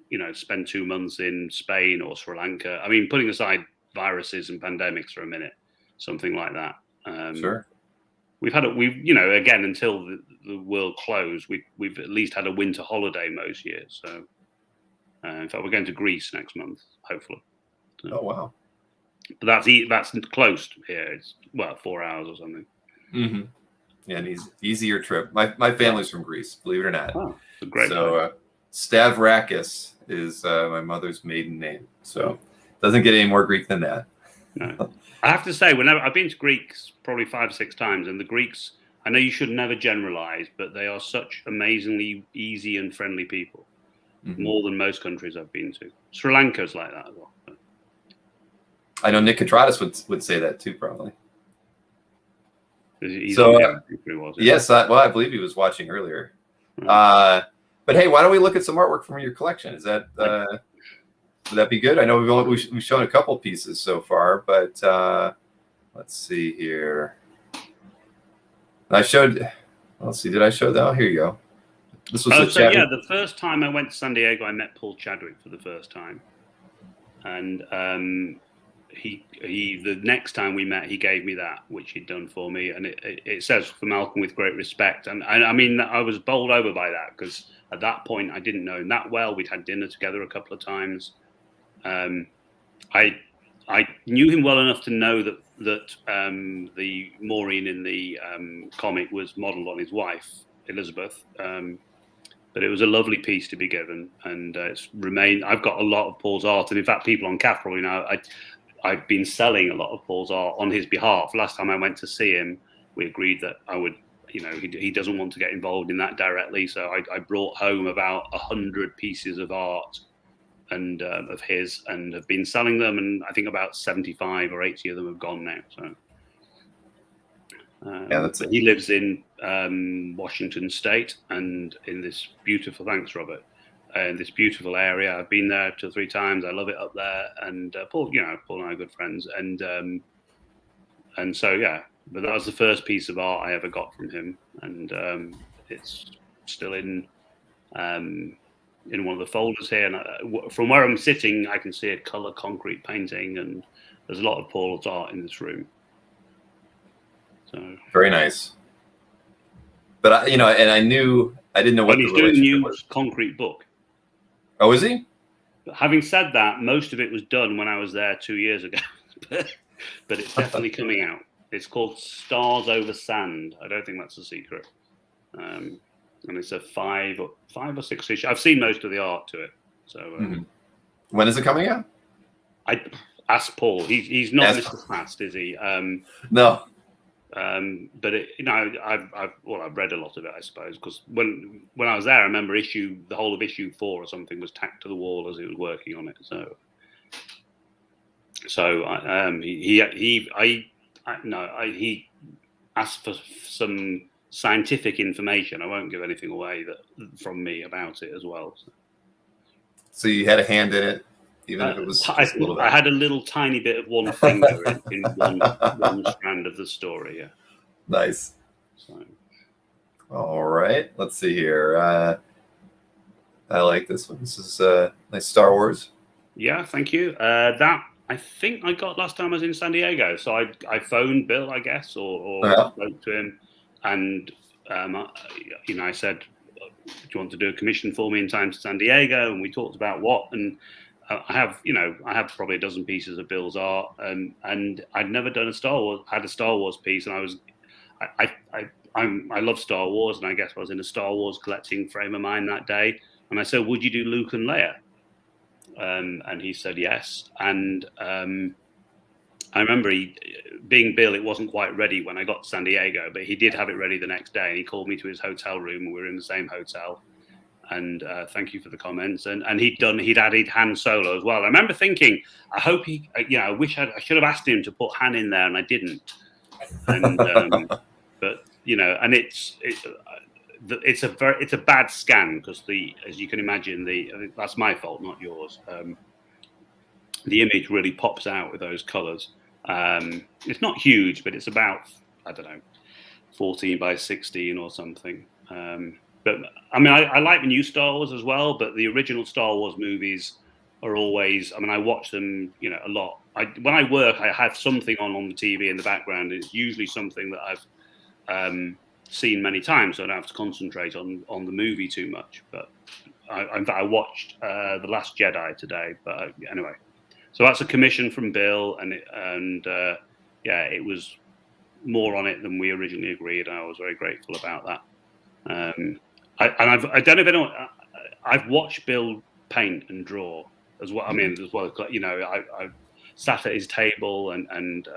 you know, spend 2 months in Spain or Sri Lanka. I mean, putting aside viruses and pandemics for a minute, something like that. Sure. You know, again, until the world closed, we've at least had a winter holiday most years. So, in fact, we're going to Greece next month, hopefully. So, oh wow! But that's close here. It's 4 hours or something. Mm-hmm. Yeah, an easier trip. My family's from Greece, believe it or not. Oh, it's a great. So Stavrakis is my mother's maiden name. So it doesn't get any more Greek than that. No. I have to say, whenever I've been to Greeks probably 5 or 6 times, and the Greeks, I know you should never generalize, but they are such amazingly easy and friendly people, more than most countries I've been to. Sri Lanka's like that as well. I know Nick Katratis would say that too, probably. Yes, I believe he was watching earlier. But hey, why don't we look at some artwork from your collection? Is that would that be good? I know we've shown a couple pieces so far, but let's see here. Let's see, did I show that? Oh, here you go. This was the first time I went to San Diego, I met Paul Chadwick for the first time, and the next time we met, he gave me that, which he'd done for me, and it says for Malcolm with great respect, and I mean I was bowled over by that because at that point I didn't know him that well. We'd had dinner together a couple of times. I knew him well enough to know that the Maureen in the comic was modelled on his wife Elizabeth, but it was a lovely piece to be given, and it's remained. I've got a lot of Paul's art, and in fact, people on CAF probably know I've been selling a lot of Paul's art on his behalf. Last time I went to see him, we agreed that I would. You know, he doesn't want to get involved in that directly, so I brought home about 100 pieces of art and of his, and have been selling them, and I think about 75 or 80 of them have gone now. So that's it. He lives in Washington State, and in this beautiful, thanks Robert, in this beautiful area. I've been there 2 or 3 times. I love it up there, and Paul and I are good friends, and so yeah. But that was the first piece of art I ever got from him, and it's still in one of the folders here. And from where I'm sitting, I can see a color concrete painting, and there's a lot of Paul's art in this room. So very nice. But I didn't know what. And he's doing a new concrete book. Oh, is he? But having said that, most of it was done when I was there 2 years ago, but it's definitely coming out. It's called Stars Over Sand. I don't think that's a secret. and it's a five or six issue. I've seen most of the art to it. So when is it coming out? I asked Paul. He's not Mr. Fast, is he? No. But I've read a lot of it, I suppose, because when I was there, I remember the whole of issue 4 or something was tacked to the wall as he was working on it. He asked for some scientific information. I won't give anything away from me about it as well. So you had a hand in it, even if it was just a little bit. I had a little tiny bit of one finger in one strand of the story. Yeah. Nice. So. All right. Let's see here. I like this one. This is nice Star Wars. Yeah, thank you. That I think I got last time I was in San Diego. So I phoned Bill, I guess, or spoke to him, and I said, "Do you want to do a commission for me in time to San Diego?" And we talked about what. And I have probably a dozen pieces of Bill's art, and I'd never done a Star Wars piece, and I love Star Wars, and I guess I was in a Star Wars collecting frame of mind that day. And I said, "Would you do Luke and Leia?" And he said yes. And I remember being Bill, it wasn't quite ready when I got to San Diego, but he did have it ready the next day. And he called me to his hotel room, and we were in the same hotel. And thank you for the comments. And he'd added Han Solo as well. I remember thinking, I hope I wish I should have asked him to put Han in there, and I didn't. And but and it's a bad scan because as you can imagine, that's my fault, not yours. The image really pops out with those colors. It's not huge, but it's about, I don't know, 14 by 16 or something. But I mean, I like the new Star Wars as well, but the original Star Wars movies are always, I mean, I watch them, a lot. When I work, I have something on the TV in the background. It's usually something that I've seen many times, so I don't have to concentrate on the movie too much. But in fact, I watched The Last Jedi today. But anyway, so that's a commission from Bill, and it was more on it than we originally agreed. And I was very grateful about that. I don't know if anyone. I've watched Bill paint and draw as well. I mean, as well as I've sat at his table and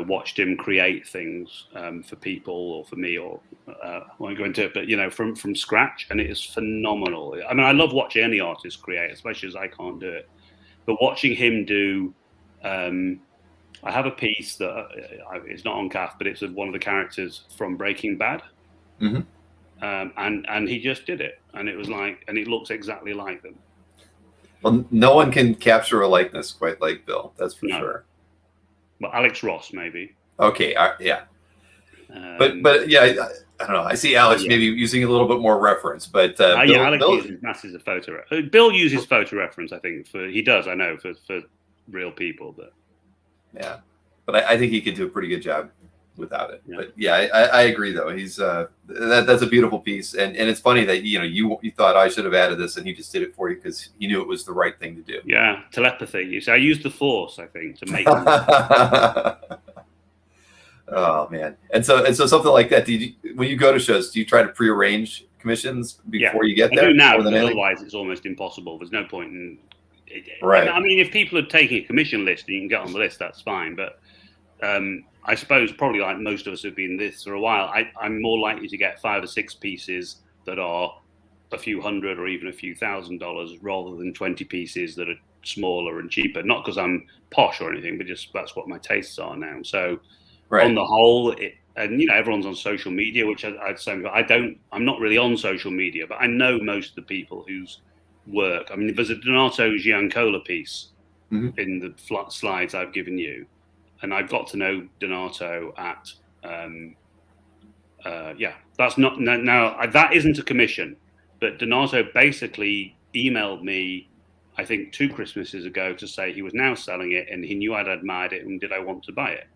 watched him create things for people or for me, or I won't go into it, but from scratch, and it is phenomenal. I mean, I love watching any artist create, especially as I can't do it. But watching him do, I have a piece that it's not on CAF, but it's of one of the characters from Breaking Bad. Mm-hmm. And he just did it, and it was like, and it looks exactly like them. Well, no one can capture a likeness quite like Bill. That's for sure. Well, Alex Ross, maybe. Okay, yeah. But yeah, I don't know. I see Alex maybe using a little bit more reference, but Alex uses masses of photo. Bill uses photo reference, I think. He does, I know, for real people, but yeah. But I think he could do a pretty good job without it. Yeah. But yeah, I agree though. He's that's a beautiful piece, and it's funny that you thought I should have added this, and he just did it for you because he knew it was the right thing to do. Yeah, telepathy. You see, I used the Force, I think, to make. Oh man, and so something like that. When you go to shows, do you try to prearrange commissions before you get there? I do now, but otherwise it's almost impossible. There's no point in. Right. I mean, if people are taking a commission list and you can get on the list, that's fine. But I suppose probably like most of us who've been this for a while, I'm more likely to get 5 or 6 pieces that are a few $100 or even a few $1,000 rather than 20 pieces that are smaller and cheaper. Not because I'm posh or anything, but just that's what my tastes are now. So on the whole, everyone's on social media, which I'd say I'm not really on social media, but I know most of the people whose work. I mean, there's a Donato Giancola piece in the slides I've given you. And I've got to know Donato at, that's not, now that isn't a commission, but Donato basically emailed me, I think 2 Christmases ago to say he was now selling it and he knew I'd admired it and did I want to buy it.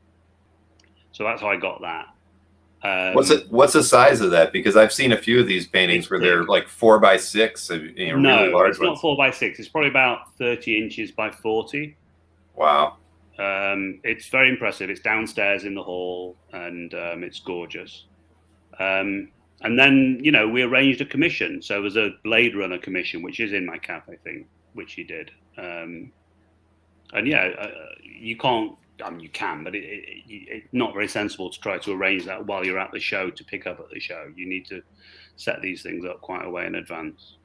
So that's how I got that. What's the size of that? Because I've seen a few of these paintings where they're like 4 by 6. No, really large it's not 4 by 6. It's probably about 30 inches by 40. Wow. It's very impressive. It's downstairs in the hall, and it's gorgeous. And then, you know, we arranged a commission. So there's a Blade Runner commission, which is in my CAF, I think, which he did. And yeah, you can't, I mean, you can, but it's not very sensible to try to arrange that while you're at the show to pick up at the show. You need to set these things up quite a way in advance.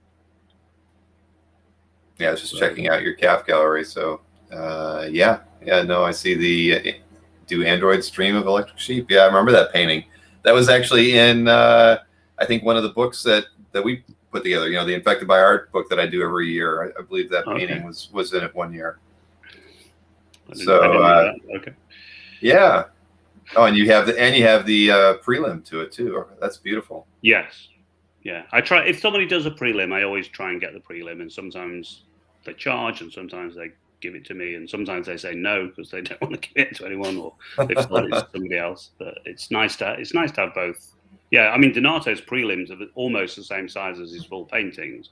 Yeah, I was just checking out your CAF gallery. So, yeah, no, I see the Do Androids Dream of Electric Sheep? Yeah, I remember that painting. That was actually in, I think, one of the books that we put together, you know, the Infected by Art book that I do every year. I believe that painting was in it one year. So, okay. Yeah. Oh, and you have the prelim to it too. That's beautiful. Yes. Yeah. I try, if somebody does a prelim, I always try and get the prelim, and sometimes they charge and sometimes they give it to me, and sometimes they say no because they don't want to give it to anyone, or they've sold it to somebody else. But it's nice to have both. Yeah, I mean, Donato's prelims are almost the same size as his full paintings.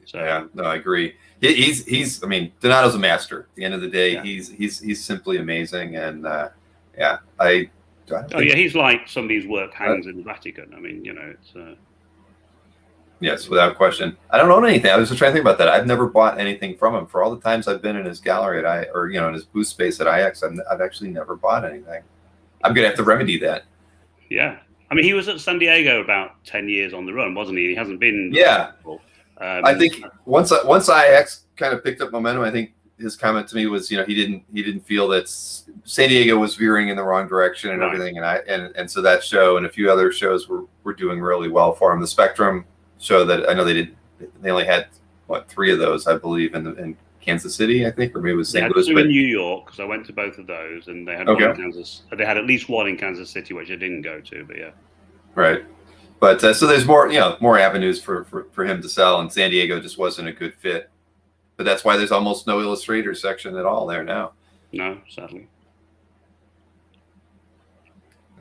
So yeah, no, I agree. He's I mean, Donato's a master. At the end of the day, yeah. he's simply amazing, and yeah, he's like somebody's work hangs in the Vatican. I mean, you know, it's yes, without question. I don't own anything. I was just trying to think about that. I've never bought anything from him. For all the times I've been in his gallery in his booth space at IX, I've actually never bought anything. I'm gonna have to remedy that. Yeah, I mean, he was at San Diego about 10 years on the run, wasn't he? He hasn't been. Yeah. I think once IX kind of picked up momentum, I think his comment to me was, you know, he didn't feel that San Diego was veering in the wrong direction and everything, and so that show and a few other shows were doing really well for him. The Spectrum show that I know they only had 3 of those, I believe, in Kansas City, I think, or maybe it was St. Louis. They had 2 in New York, because I went to both of those, and they had one in Kansas. They had at least one in Kansas City, which I didn't go to, but yeah. Right. But so there's more avenues for him to sell, and San Diego just wasn't a good fit. But that's why there's almost no illustrator section at all there now. No, sadly.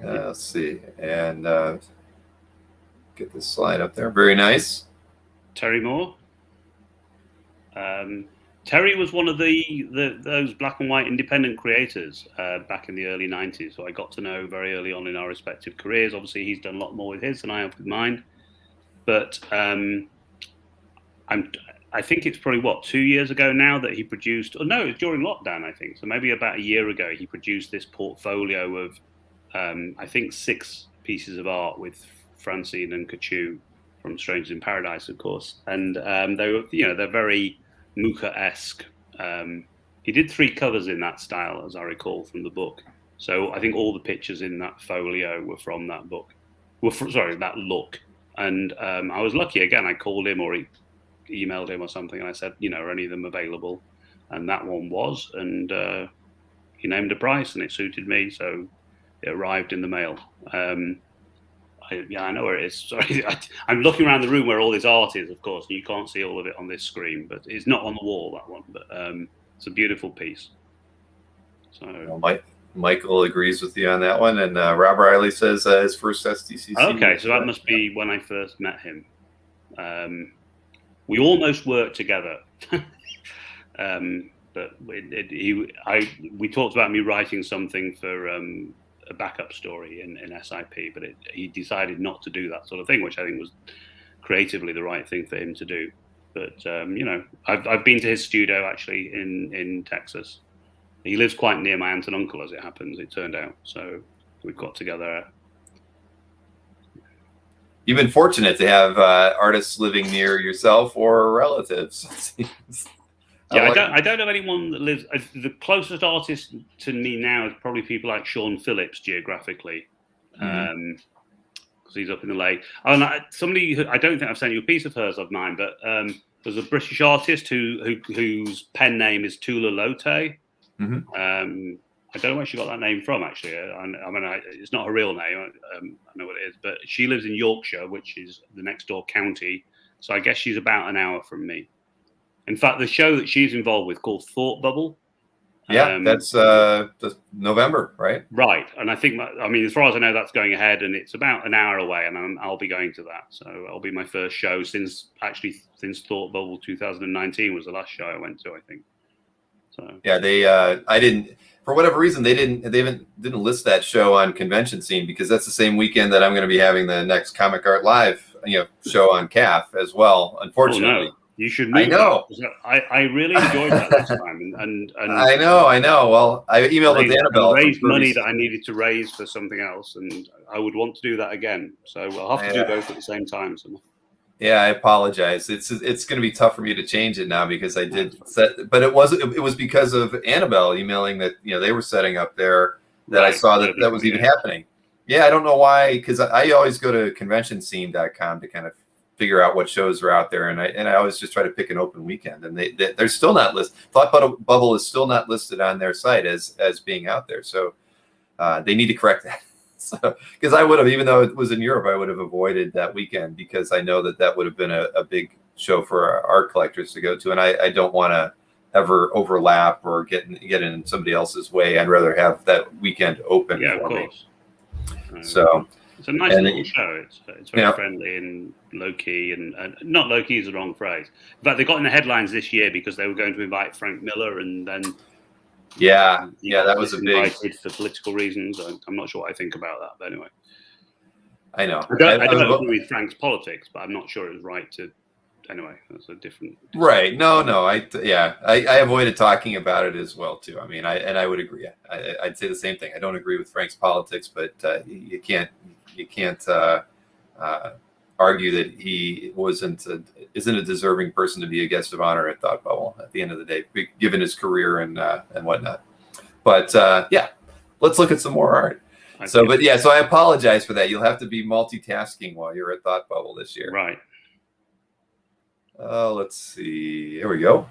Let's see, and get this slide up there. Very nice. Terry Moore. Terry was one of those black and white independent creators back in the early 90s, who I got to know very early on in our respective careers. Obviously, he's done a lot more with his than I have with mine. But I think it's probably, 2 years ago now that he produced, it was during lockdown, I think. So maybe about a year ago, he produced this portfolio of, I think, 6 pieces of art with Francine and Kachu from Strangers in Paradise, of course. And they were, they're very Mucha-esque. He did 3 covers in that style, as I recall from the book. So I think all the pictures in that folio were from that book. That look. And I was lucky. Again, I called him or emailed him or something, and I said, are any of them available? And that one was, and he named a price, and it suited me, so it arrived in the mail. I know where it is. Sorry, I'm looking around the room where all this art is, of course, and you can't see all of it on this screen, but it's not on the wall, that one. But it's a beautiful piece. So Michael agrees with you on that one, and Rob Riley says his first SDCC. Okay, so that must be when I first met him. We almost worked together, but we talked about me writing something for a backup story in SIP, but he decided not to do that sort of thing, which I think was creatively the right thing for him to do. But I've been to his studio actually in Texas. He lives quite near my aunt and uncle, as it happens. It turned out, so we've got together. You've been fortunate to have artists living near yourself or relatives. Yeah, I don't know anyone that lives. The closest artist to me now is probably people like Sean Phillips geographically, because he's up in the lake. And somebody who, I don't think I've sent you a piece of hers of mine, but there's a British artist whose pen name is Tula Lote. I don't know where she got that name from, actually. I mean, it's not her real name. I know what it is, but she lives in Yorkshire, which is the next door county. So I guess she's about an hour from me. In fact, the show that she's involved with called Thought Bubble. Yeah, that's November, right? Right. And I think, as far as I know, that's going ahead, and it's about an hour away, and I'll be going to that. So it'll be my first show since Thought Bubble 2019 was the last show I went to, I think. So yeah, for whatever reason, they didn't list that show on Convention Scene, because that's the same weekend that I'm going to be having the next Comic Art Live, show on CAF as well. Unfortunately. Oh, no. You should I move know. that. I really enjoyed that this time, and I know. Well, I emailed with Annabelle. Raised money that I needed to raise for something else, and I would want to do that again. So I'll have to do both at the same time. So. Yeah, I apologize. It's going to be tough for me to change it now, because I did set, but it was because of Annabelle emailing that they were setting up there, that I saw that was even happening. Yeah, I don't know why, because I always go to conventionscene.com to kind of figure out what shows are out there, and I always just try to pick an open weekend, and they're still not listed. Thought Bubble is still not listed on their site as being out there, so they need to correct that. So, because I would have, even though it was in Europe, I would have avoided that weekend, because I know that would have been a big show for our art collectors to go to, and I don't want to ever overlap or get in somebody else's way. I'd rather have that weekend open for me. So. It's a nice little show. It's very friendly and low key, and not low key is the wrong phrase. In fact, they got in the headlines this year because they were going to invite Frank Miller, and then that was a big for political reasons. I'm not sure what I think about that, but anyway, I know. I don't agree with Frank's politics, but I'm not sure it's right to. Anyway, that's a different. Right? No. I avoided talking about it as well too. I mean, I would agree. I'd say the same thing. I don't agree with Frank's politics, but you can't argue that he isn't a deserving person to be a guest of honor at Thought Bubble at the end of the day, given his career and whatnot. But let's look at some more art. So I apologize for that. You'll have to be multitasking while you're at Thought Bubble this year. Right. Let's see. Here we go.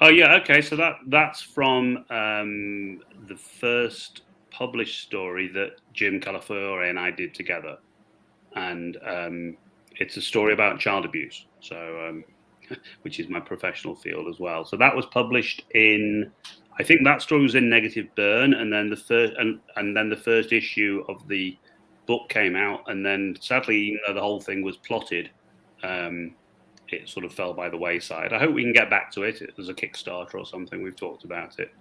Oh yeah. Okay. So that's from the first published story that Jim Calafiore and I did together, and it's a story about child abuse, so which is my professional field as well. So that was published in, I think that story was in Negative Bourne, and then the first issue of the book came out, and then sadly, even though the whole thing was plotted, it sort of fell by the wayside. I hope we can get back to it. It was a Kickstarter or something. We've talked about it.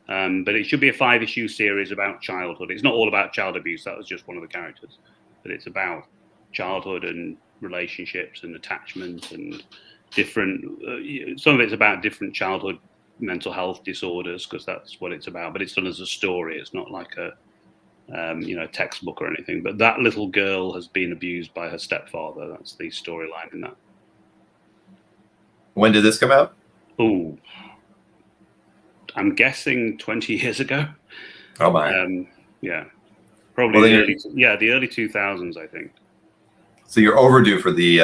But it should be a 5-issue series about childhood. It's not all about child abuse. That was just one of the characters. But it's about childhood and relationships and attachment and different... some of it's about different childhood mental health disorders, because that's what it's about. But it's done as a story. It's not like a textbook or anything. But that little girl has been abused by her stepfather. That's the storyline in that. When did this come out? Oh, I'm guessing 20 years ago. Oh my! Probably the early 2000s, I think. So you're overdue for the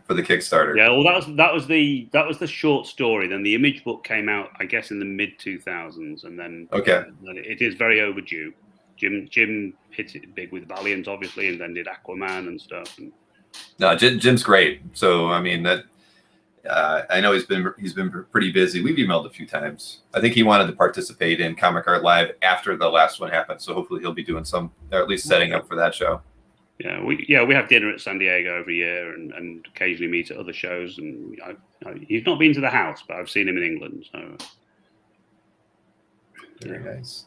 Kickstarter. Yeah, well, that was the short story. Then the image book came out, I guess, in the mid 2000s, and then it is very overdue. Jim hit it big with Valiant, obviously, and then did Aquaman and stuff. No, Jim's great. So I mean that. I know he's been pretty busy. We've emailed a few times. I think he wanted to participate in Comic Art Live after the last one happened, so hopefully he'll be doing some, or at least setting up for that show. Yeah, we have dinner at San Diego every year, and occasionally meet at other shows. And he's not been to the house, but I've seen him in England. So very nice.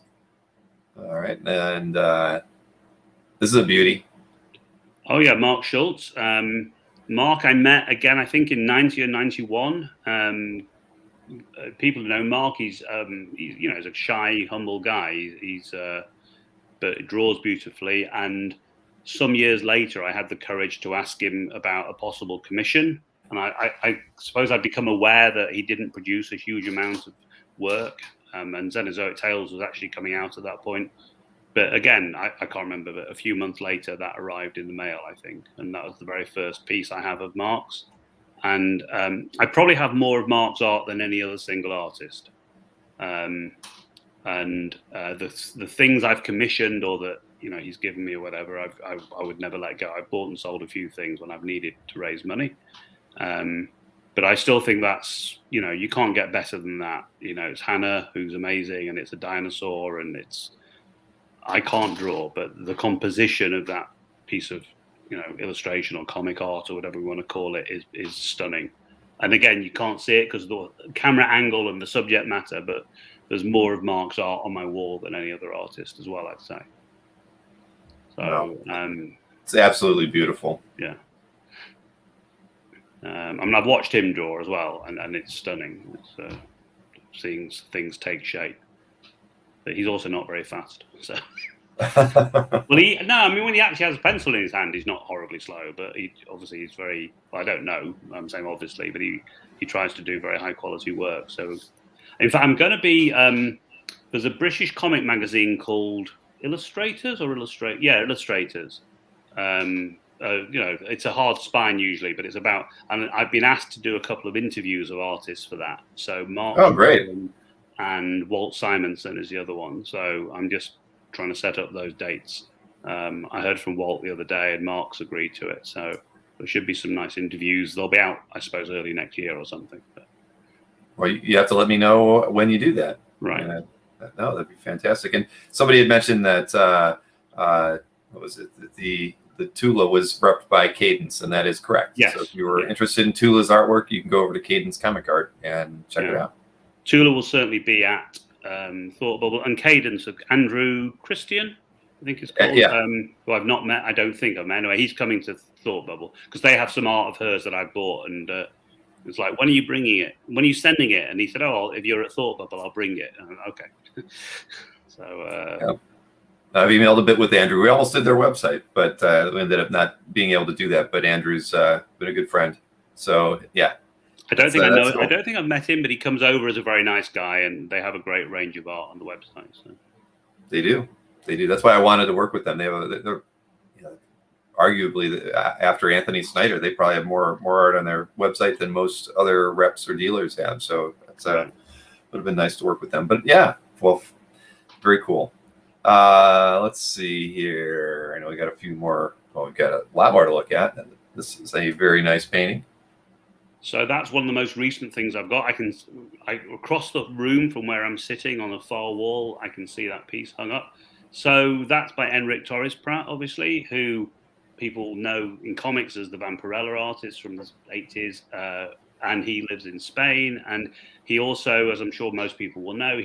All right, and this is a beauty. Oh yeah, Mark Schultz. Mark, I met again, I think in 90 or 91. People know Mark. He's a shy, humble guy. But draws beautifully. And some years later, I had the courage to ask him about a possible commission. And I suppose I'd become aware that he didn't produce a huge amount of work. And Xenozoic Tales was actually coming out at that point. But again, I can't remember, but a few months later that arrived in the mail, I think. And that was the very first piece I have of Mark's. And I probably have more of Mark's art than any other single artist. The things I've commissioned or that he's given me or whatever, I would never let go. I've bought and sold a few things when I've needed to raise money. But I still think that's, you can't get better than that. It's Hannah, who's amazing, and it's a dinosaur, and I can't draw, but the composition of that piece of, illustration or comic art or whatever we want to call it is stunning. And again, you can't see it because of the camera angle and the subject matter, but there's more of Mark's art on my wall than any other artist as well, I'd say. So it's absolutely beautiful. Yeah. I mean, I've watched him draw as well, and it's stunning. It's seeing things take shape. But he's also not very fast. So, well, I mean, when he actually has a pencil in his hand, he's not horribly slow. But he's very. Well, I don't know. I'm saying obviously, but he tries to do very high quality work. So, in fact, I'm going to be. There's a British comic magazine called Illustrators. It's a hard spine usually, but it's about, and I've been asked to do a couple of interviews of artists for that. So Mark great. And Walt Simonson is the other one. So I'm just trying to set up those dates. I heard from Walt the other day, and Mark's agreed to it. So there should be some nice interviews. They'll be out, I suppose, early next year or something. But... Well, you have to let me know when you do that. Right. No, that'd be fantastic. And somebody had mentioned that what was it? The Tula was repped by Cadence, and that is correct. Yes. So if you were interested in Tula's artwork, you can go over to Cadence Comic Art and check it out. Tula will certainly be at Thought Bubble, and Cadence of Andrew Christian, I think it's called. Who I've not met. I don't think I've met. Anyway, he's coming to Thought Bubble because they have some art of hers that I bought, and it's like, when are you bringing it? When are you sending it? And he said, "Oh, if you're at Thought Bubble, I'll bring it." And I'm, okay. So. I've emailed a bit with Andrew. We almost did their website, but we ended up not being able to do that. But Andrew's been a good friend, so yeah. I don't think I know. Cool. I don't think I've met him, but he comes over as a very nice guy, and they have a great range of art on the website. So. They do. That's why I wanted to work with them. They're arguably after Anthony Snyder, they probably have more art on their website than most other reps or dealers have. So it's would have been nice to work with them. But yeah, well, very cool. Let's see here. I know we got a few more. Well, we've got a lot more to look at. This is a very nice painting. So that's one of the most recent things I've got. Across the room from where I'm sitting on the far wall, I can see that piece hung up. So that's by Henrik Torres Pratt, obviously, who people know in comics as the Vampirella artist from the 80s. And he lives in Spain. And he also, as I'm sure most people will know,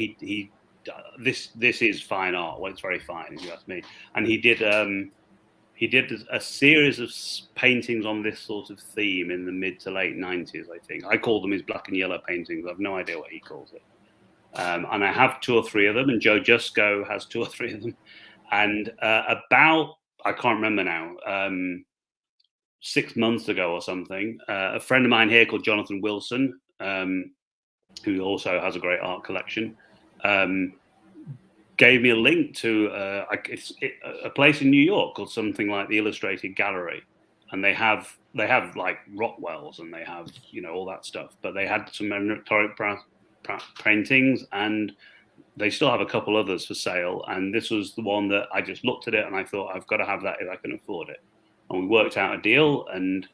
this is fine art. Well, it's very fine, if you ask me. And he did a series of paintings on this sort of theme in the mid to late 90s, I think. I call them his black and yellow paintings. I've no idea what he calls it. And I have 2 or 3 of them, and Joe Jusko has 2 or 3 of them. And I can't remember now, 6 months ago or something, a friend of mine here called Jonathan Wilson, who also has a great art collection, gave me a link to a place in New York called something like the Illustrated Gallery, and they have like Rockwells and they have all that stuff, but they had some Henrik Pratt paintings, and they still have a couple others for sale. And this was the one that I just looked at it and I thought, I've got to have that if I can afford it. And we worked out a deal, and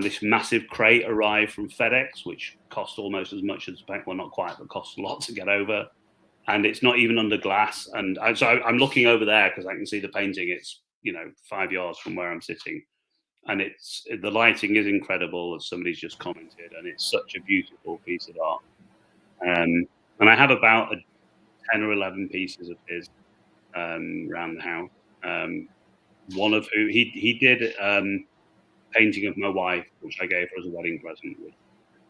this massive crate arrived from FedEx, which cost almost as much as, well, not quite, but cost a lot to get over. And it's not even under glass. And so I'm looking over there because I can see the painting. It's 5 yards from where I'm sitting, and the lighting is incredible, as somebody's just commented, and it's such a beautiful piece of art. And I have about 10 or 11 pieces of his around the house. One of who he did painting of my wife, which I gave her as a wedding present.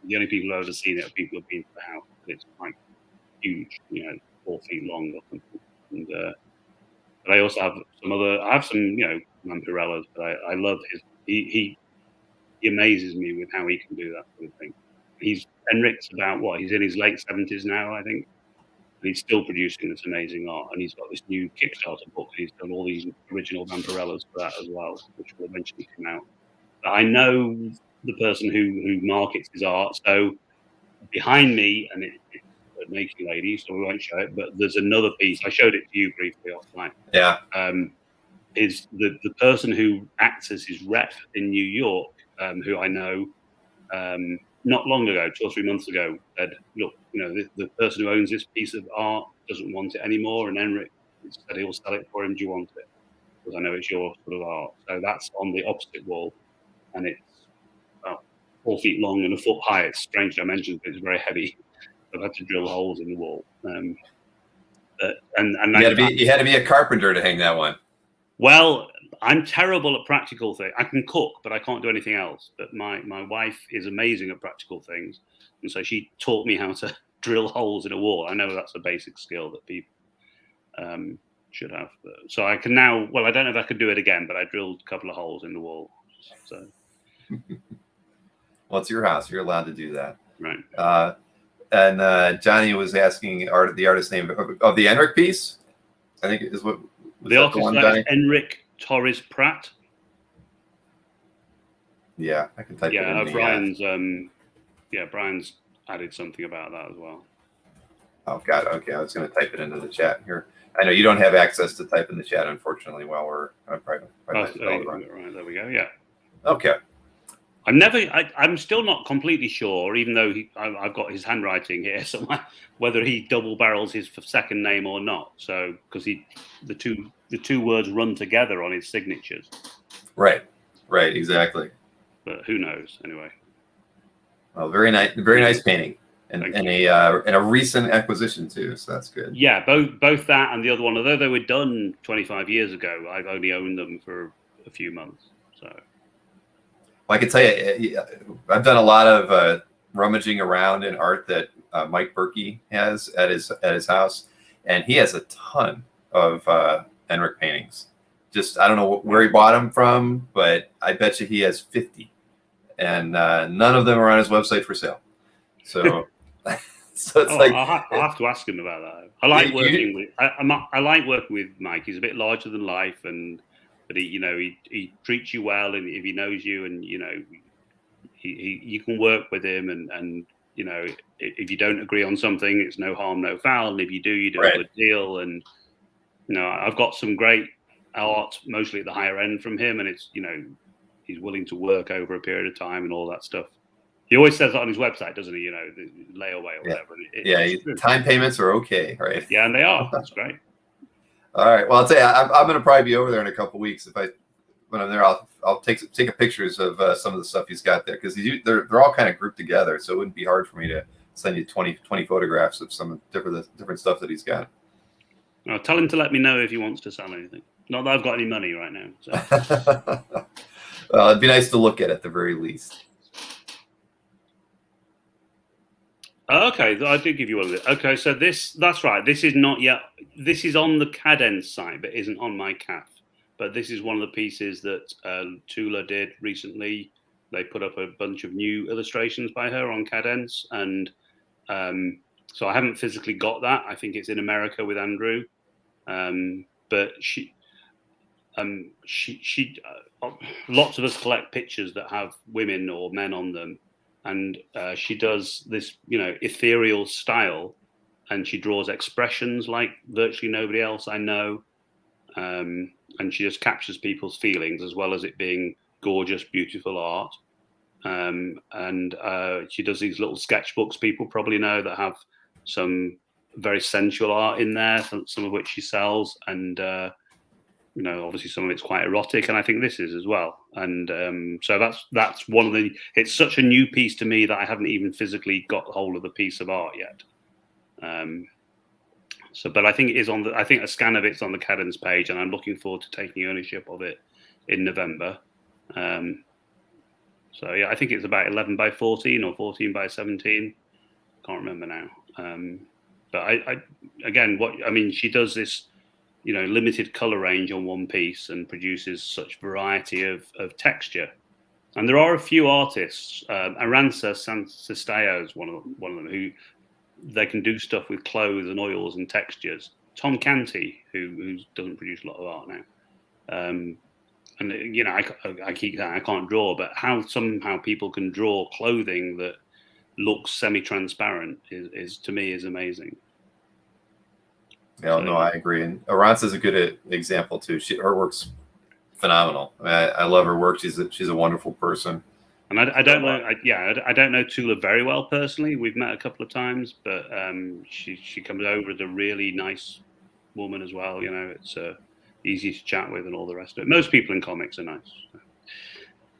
The only people who've ever seen it are people who've been to the house. It's like huge, 4 feet long or something. And but I also have some Vampirellas, but I love his. He amazes me with how he can do that sort of thing. Henrik's about he's in his late 70s now, I think. And he's still producing this amazing art, and he's got this new Kickstarter book. He's done all these original Vampirellas for that as well, which will eventually come out. But I know the person who markets his art. So behind me, and it's a naked lady, so we won't show it, but there's another piece. I showed it to you briefly offline. Yeah. Is the person who acts as his rep in New York, who I know not long ago, 2 or 3 months ago, said, look, the person who owns this piece of art doesn't want it anymore, and Henrik said he'll sell it for him. Do you want it? Because I know it's your sort of art. So that's on the opposite wall, and it's about 4 feet long and a foot high. It's strange dimensions, but it's very heavy. I've had to drill holes in the wall. And you had to be a carpenter to hang that one. Well, I'm terrible at practical things. I can cook, but I can't do anything else. But my wife is amazing at practical things, and so she taught me how to drill holes in a wall. I know that's a basic skill that people should have. So I can now. Well, I don't know if I could do it again, but I drilled a couple of holes in the wall. So. Well, it's your house. You're allowed to do that. Right. And Johnny was asking the artist name of the Henrik piece. I think is what the artist is Henrik Torres Pratt. Yeah, I can type it in. Brian's Brian's added something about that as well. Oh God, okay. I was going to type it into the chat here. I know you don't have access to type in the chat, unfortunately, while we're on private. Right, there we go. Yeah. Okay. I'm still not completely sure, even though I've got his handwriting here somewhere, whether he double barrels his second name or not. So because the two words run together on his signatures. Right, exactly. But who knows? Anyway. Well, very nice painting, and a recent acquisition too. So that's good. Yeah, both that and the other one. Although they were done 25 years ago, I've only owned them for a few months. So. Well, I can tell you, I've done a lot of rummaging around in art that Mike Berkey has at his house, and he has a ton of Henrik paintings. Just I don't know where he bought them from, but I bet you he has 50, and none of them are on his website for sale. So, so it's like I'll have to ask him about that. I like working with Mike. He's a bit larger than life, but he treats you well, and if he knows you, and you can work with him, and if you don't agree on something, it's no harm, no foul, and if you do, you do a good deal. And I've got some great art, mostly at the higher end from him, and it's he's willing to work over a period of time and all that stuff. He always says that on his website, doesn't he? The layaway or whatever. Time payments are okay, right? Yeah, and they are. That's great. All right. Well, I'll tell you, I'm going to probably be over there in a couple of weeks. When I'm there, I'll take pictures of some of the stuff he's got there, because they're all kind of grouped together, so it wouldn't be hard for me to send you 20 photographs of some different stuff that he's got. I'll tell him to let me know if he wants to sell anything. Not that I've got any money right now. So. Well, it'd be nice to look at the very least. Okay, I did give you one of it. Okay, so that's right. This is not yet. This is on the Cadence site, but isn't on my CAF. But this is one of the pieces that Tula did recently. They put up a bunch of new illustrations by her on Cadence, and so I haven't physically got that. I think it's in America with Andrew, but she lots of us collect pictures that have women or men on them. And she does this, ethereal style, and she draws expressions like virtually nobody else I know. And she just captures people's feelings, as well as it being gorgeous, beautiful art. And she does these little sketchbooks people probably know that have some very sensual art in there, some of which she sells. And obviously some of it's quite erotic, and I think this is as well. And so that's one of the. It's such a new piece to me that I haven't even physically got hold of the piece of art yet. But I think it is on the. I think a scan of it's on the Cadence page, and I'm looking forward to taking ownership of it in November. So yeah, I think it's about 11 by 14 or 14 by 17. Can't remember now. But she does this. Limited color range on one piece, and produces such variety of texture. And there are a few artists, Aranza Santisteo is one of them, who they can do stuff with clothes and oils and textures. Tom Canty, who doesn't produce a lot of art now. I keep saying I can't draw, but how somehow people can draw clothing that looks semi-transparent is to me is amazing. Yeah, no, I agree. And Aranza is a good example too. Her work's phenomenal. I love her work. She's a wonderful person. And I don't know. I don't know Tula very well personally. We've met a couple of times, but she comes over as a really nice woman as well. It's easy to chat with and all the rest of it. Most people in comics are nice,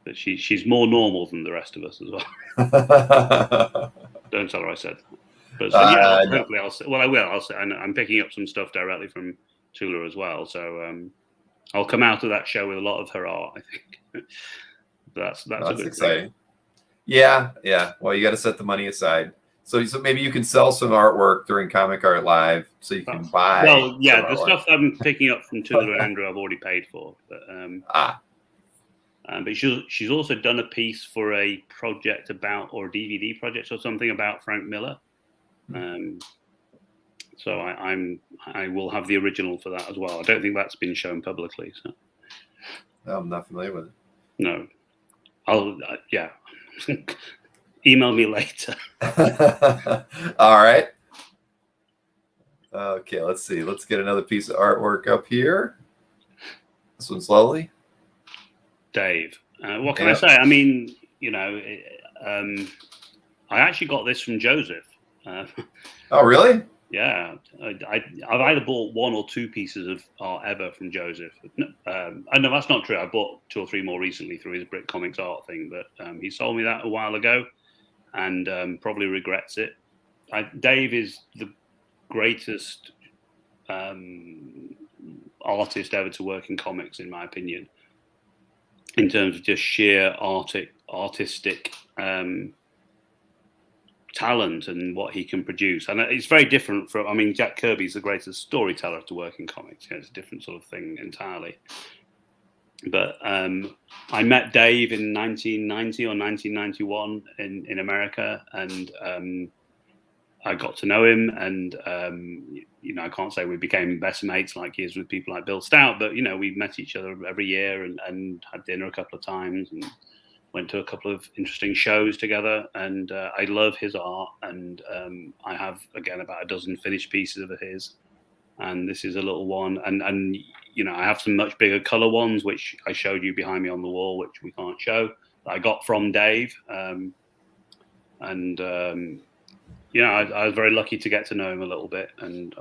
but she's more normal than the rest of us as well. Don't tell her I said that. But so, yeah, hopefully I'll. Well, I will. I'm picking up some stuff directly from Tula as well. So I'll come out of that show with a lot of her art, I think. that's a good exciting. thing. Yeah. Well, you got to set the money aside. So maybe you can sell some artwork during Comic Art Live, so you can buy. Well, yeah, the stuff I'm picking up from Tula and Andrew, I've already paid for. But she's also done a piece for a project about, or a DVD project or something about Frank Miller. So I will have the original for that as well. I don't think that's been shown publicly. So I'm not familiar with it. No, I'll email me later. All right. Okay, let's see. Let's get another piece of artwork up here. This one's lovely. Dave, what can I say? I mean, I actually got this from Joseph. Oh, really? Yeah, I've either bought one or two pieces of art ever from Joseph. No, that's not true. I bought 2 or 3 more recently through his Brit Comics art thing, but he sold me that a while ago, and probably regrets it. Dave is the greatest artist ever to work in comics, in my opinion, in terms of just sheer artistic talent and what he can produce. And it's very different from, I mean, Jack Kirby's the greatest storyteller to work in comics. It's a different sort of thing entirely. But I met Dave in 1990 or 1991 in America, and I got to know him, and I can't say we became best mates like he is with people like Bill Stout, but we met each other every year and had dinner a couple of times and went to a couple of interesting shows together. And I love his art, and I have again about a dozen finished pieces of his, and this is a little one, and I have some much bigger color ones which I showed you behind me on the wall, which we can't show, that I got from Dave. I was very lucky to get to know him a little bit, and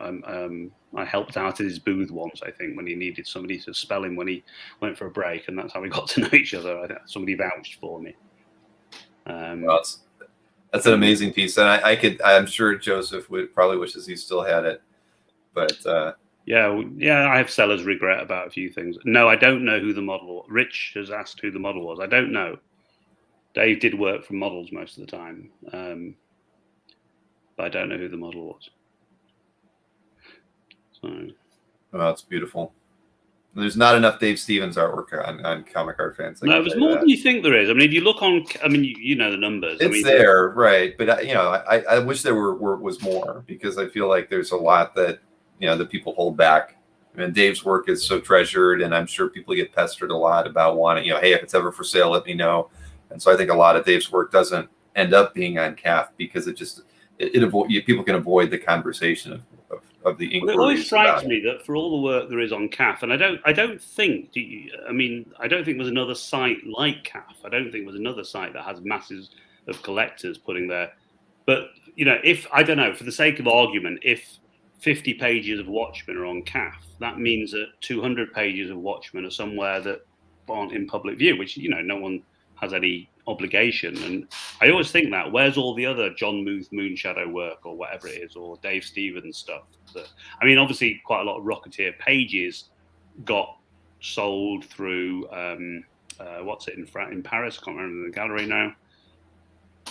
I helped out at his booth once, I think, when he needed somebody to spell him when he went for a break, and that's how we got to know each other. I think somebody vouched for me. Well, that's an amazing piece, and I'm sure Joseph would probably wishes he still had it, but I have seller's regret about a few things. No, I don't know who the model was. Rich has asked who the model was. I don't know. Dave did work for models most of the time. But I don't know who the model was. So, well, it's beautiful. There's not enough Dave Stevens artwork on Comic Art Fans. No, there's more than you think there is. I mean, if you look on, you know the numbers. It's there, right? But I wish there was more, because I feel like there's a lot that that people hold back. I mean, Dave's work is so treasured, and I'm sure people get pestered a lot about wanting, hey, if it's ever for sale, let me know. And so I think a lot of Dave's work doesn't end up being on CAF because people can avoid the conversation of the inquiries. It always strikes me that for all the work there is on CAF, and I don't think there's another site like CAF. I don't think there's another site that has masses of collectors putting their. But if I don't know, for the sake of argument, if 50 pages of Watchmen are on CAF, that means that 200 pages of Watchmen are somewhere that aren't in public view, which no one has any obligation. And I always think that, where's all the other John Muth Moonshadow work or whatever it is, or Dave Stevens stuff? Obviously quite a lot of Rocketeer pages got sold through what's it in Paris, I can't remember the gallery now,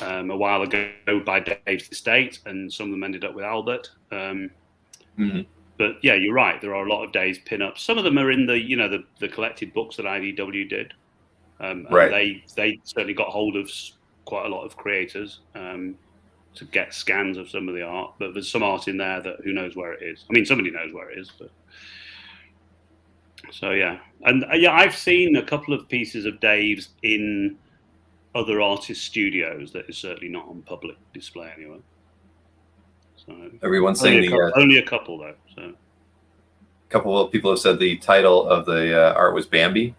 a while ago by Dave's estate, and some of them ended up with Albert. But yeah, you're right, there are a lot of Dave's pin-ups. Some of them are in the collected books that IDW did. Right. They certainly got hold of quite a lot of creators to get scans of some of the art, but there's some art in there that who knows where it is. I mean, somebody knows where it is, but so yeah. And I've seen a couple of pieces of Dave's in other artist studios that is certainly not on public display anyway. So everyone's saying only a couple though. So a couple of people have said the title of the art was Bambi.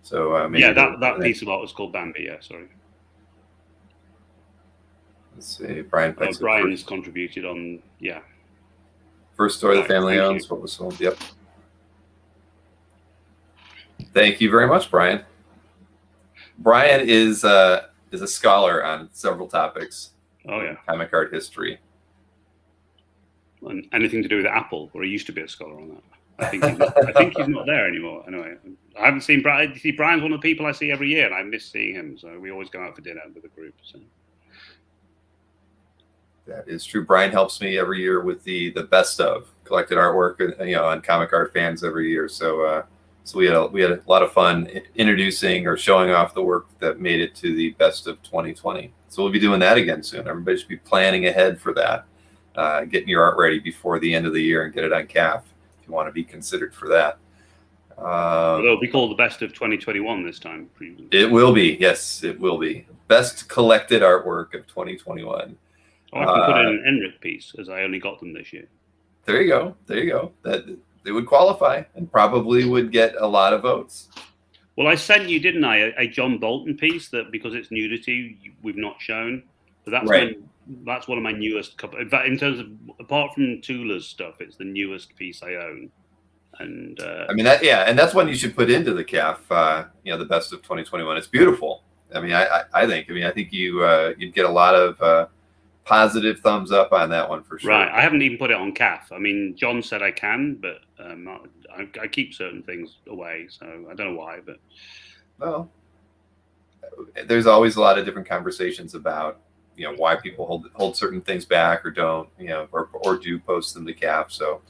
So maybe that piece of art was called Bambi. Yeah, sorry. Let's see. Brian's contributed on first story the family owns. What was sold? Yep. Thank you very much, Brian. Brian is a scholar on several topics. Oh yeah. Comic art history. and anything to do with Apple, or he used to be a scholar on that. I think he's not there anymore. Anyway, I haven't seen Brian. See, Brian's one of the people I see every year, and I miss seeing him. So we always go out for dinner with a group. So. That is true. Brian helps me every year with the best of collected artwork, on Comic Art Fans every year. So we had a lot of fun introducing or showing off the work that made it to the best of 2020. So we'll be doing that again soon. Everybody should be planning ahead for that, getting your art ready before the end of the year and get it on CAF if you want to be considered for that. It'll be called the best of 2021 this time. It will be. Yes, it will be. Best collected artwork of 2021. Oh, I can put in an Henrik piece, as I only got them this year. There you go. That they would qualify and probably would get a lot of votes. Well, I sent you, didn't I, a John Bolton piece that because it's nudity we've not shown. But that's right. That's one of my newest couple. In fact, in terms of apart from Tula's stuff, it's the newest piece I own. And I mean and that's one you should put into the CAF. The best of 2021. It's beautiful. I mean, I think you'd get a lot of positive thumbs up on that one for sure. Right. I haven't even put it on CAF. I mean, John said I can, but I keep certain things away, so I don't know why. But well, there's always a lot of different conversations about why people hold certain things back or don't or do post them to CAF. So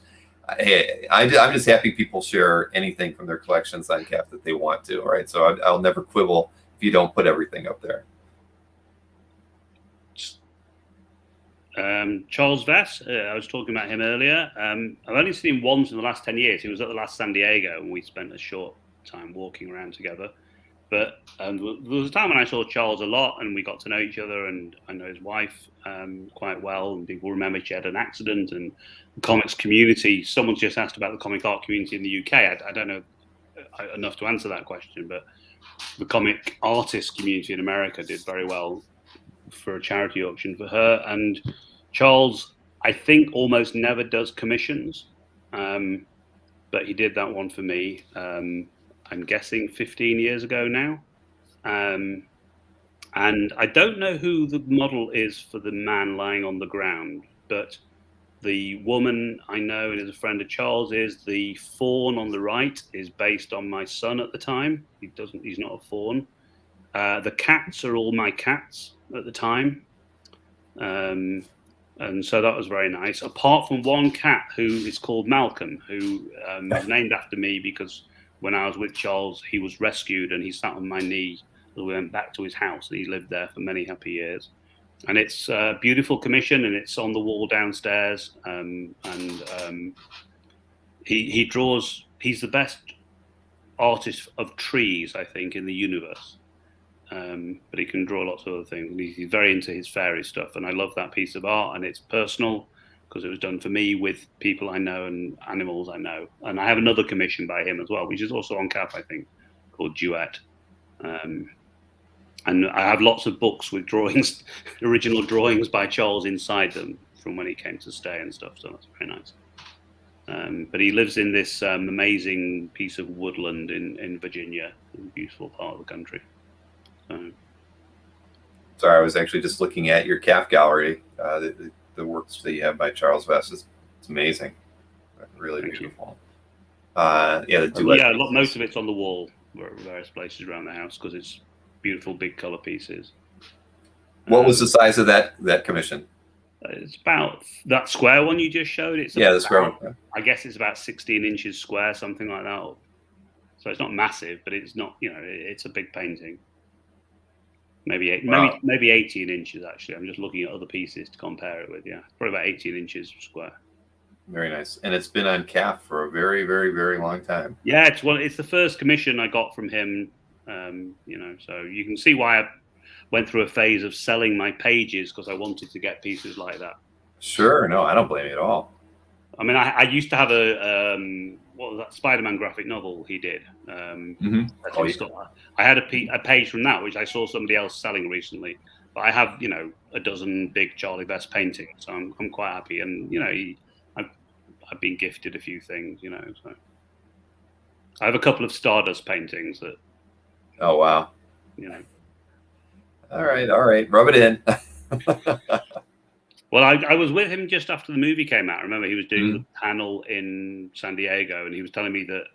hey, I'm just happy people share anything from their collections on CAF that they want to. Right. So I'll never quibble if you don't put everything up there. Charles Vess, I was talking about him earlier. I've only seen him once in the last 10 years. He was at the last San Diego, and we spent a short time walking around together. But there was a time when I saw Charles a lot, and we got to know each other, and I know his wife quite well, and people remember she had an accident, and the comics community, someone just asked about the comic art community in the UK. I don't know enough to answer that question, but the comic artist community in America did very well for a charity auction for her. And Charles, I think, almost never does commissions, but he did that one for me. I'm guessing 15 years ago now. And I don't know who the model is for the man lying on the ground, but the woman I know and is a friend of Charles is the fawn on the right is based on my son at the time. He's not a fawn. The cats are all my cats at the time. And so that was very nice. Apart from one cat who is called Malcolm, who is named after me because when I was with Charles, he was rescued and he sat on my knee. So we went back to his house and he lived there for many happy years. And it's a beautiful commission and it's on the wall downstairs. He draws, he's the best artist of trees, I think, in the universe. But he can draw lots of other things. And he's very into his fairy stuff. And I love that piece of art. And it's personal because it was done for me with people I know and animals I know. And I have another commission by him as well, which is also on CAF, I think, called Duet. And I have lots of books with drawings, original drawings by Charles inside them from when he came to stay and stuff. So that's very nice. But he lives in this amazing piece of woodland in Virginia, a beautiful part of the country. Sorry, I was actually just looking at your CAF gallery. The works that you have by Charles Vess is amazing, really beautiful. Most of it's on the wall, various places around the house because it's beautiful, big color pieces. What was the size of that commission? It's about that square one you just showed. The square one. Yeah. I guess it's about 16 inches square, something like that. So it's not massive, but it's not. It's a big painting. Maybe 18 inches actually. I'm just looking at other pieces to compare it with. Yeah, probably about 18 inches square. Very nice, and it's been on CAF for a very, very, very long time. Yeah, it's the first commission I got from him. So you can see why I went through a phase of selling my pages because I wanted to get pieces like that. Sure, no, I don't blame you at all. I mean, I used to have what was that Spider-Man graphic novel he did? I had a page from that which I saw somebody else selling recently. But I have a dozen big Charlie Vess paintings, so I'm quite happy. And I've been gifted a few things, So I have a couple of Stardust paintings that. Oh wow! All right, rub it in. Well, I was with him just after the movie came out. I remember he was doing the panel in San Diego, and he was telling me that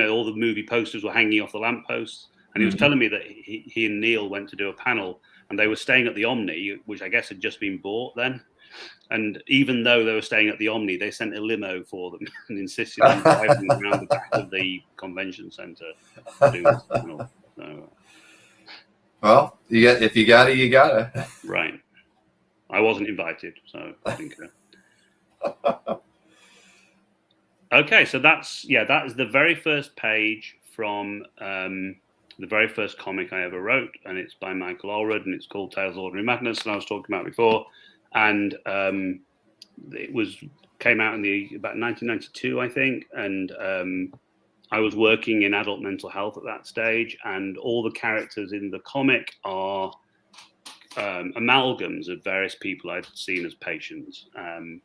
all the movie posters were hanging off the lampposts, and he was telling me that he and Neil went to do a panel, and they were staying at the Omni, which I guess had just been bought then. And even though they were staying at the Omni, they sent a limo for them and insisted on driving around the back of the convention center to do this panel. So, well, if you got it, you got it. Right. I wasn't invited, so I think. Okay, so that's the very first page from the very first comic I ever wrote, and it's by Michael Allred, and it's called Tales of Ordinary Madness, and I was talking about before, and it came out in about 1992, I think, and I was working in adult mental health at that stage, and all the characters in the comic are amalgams of various people I'd seen as patients. And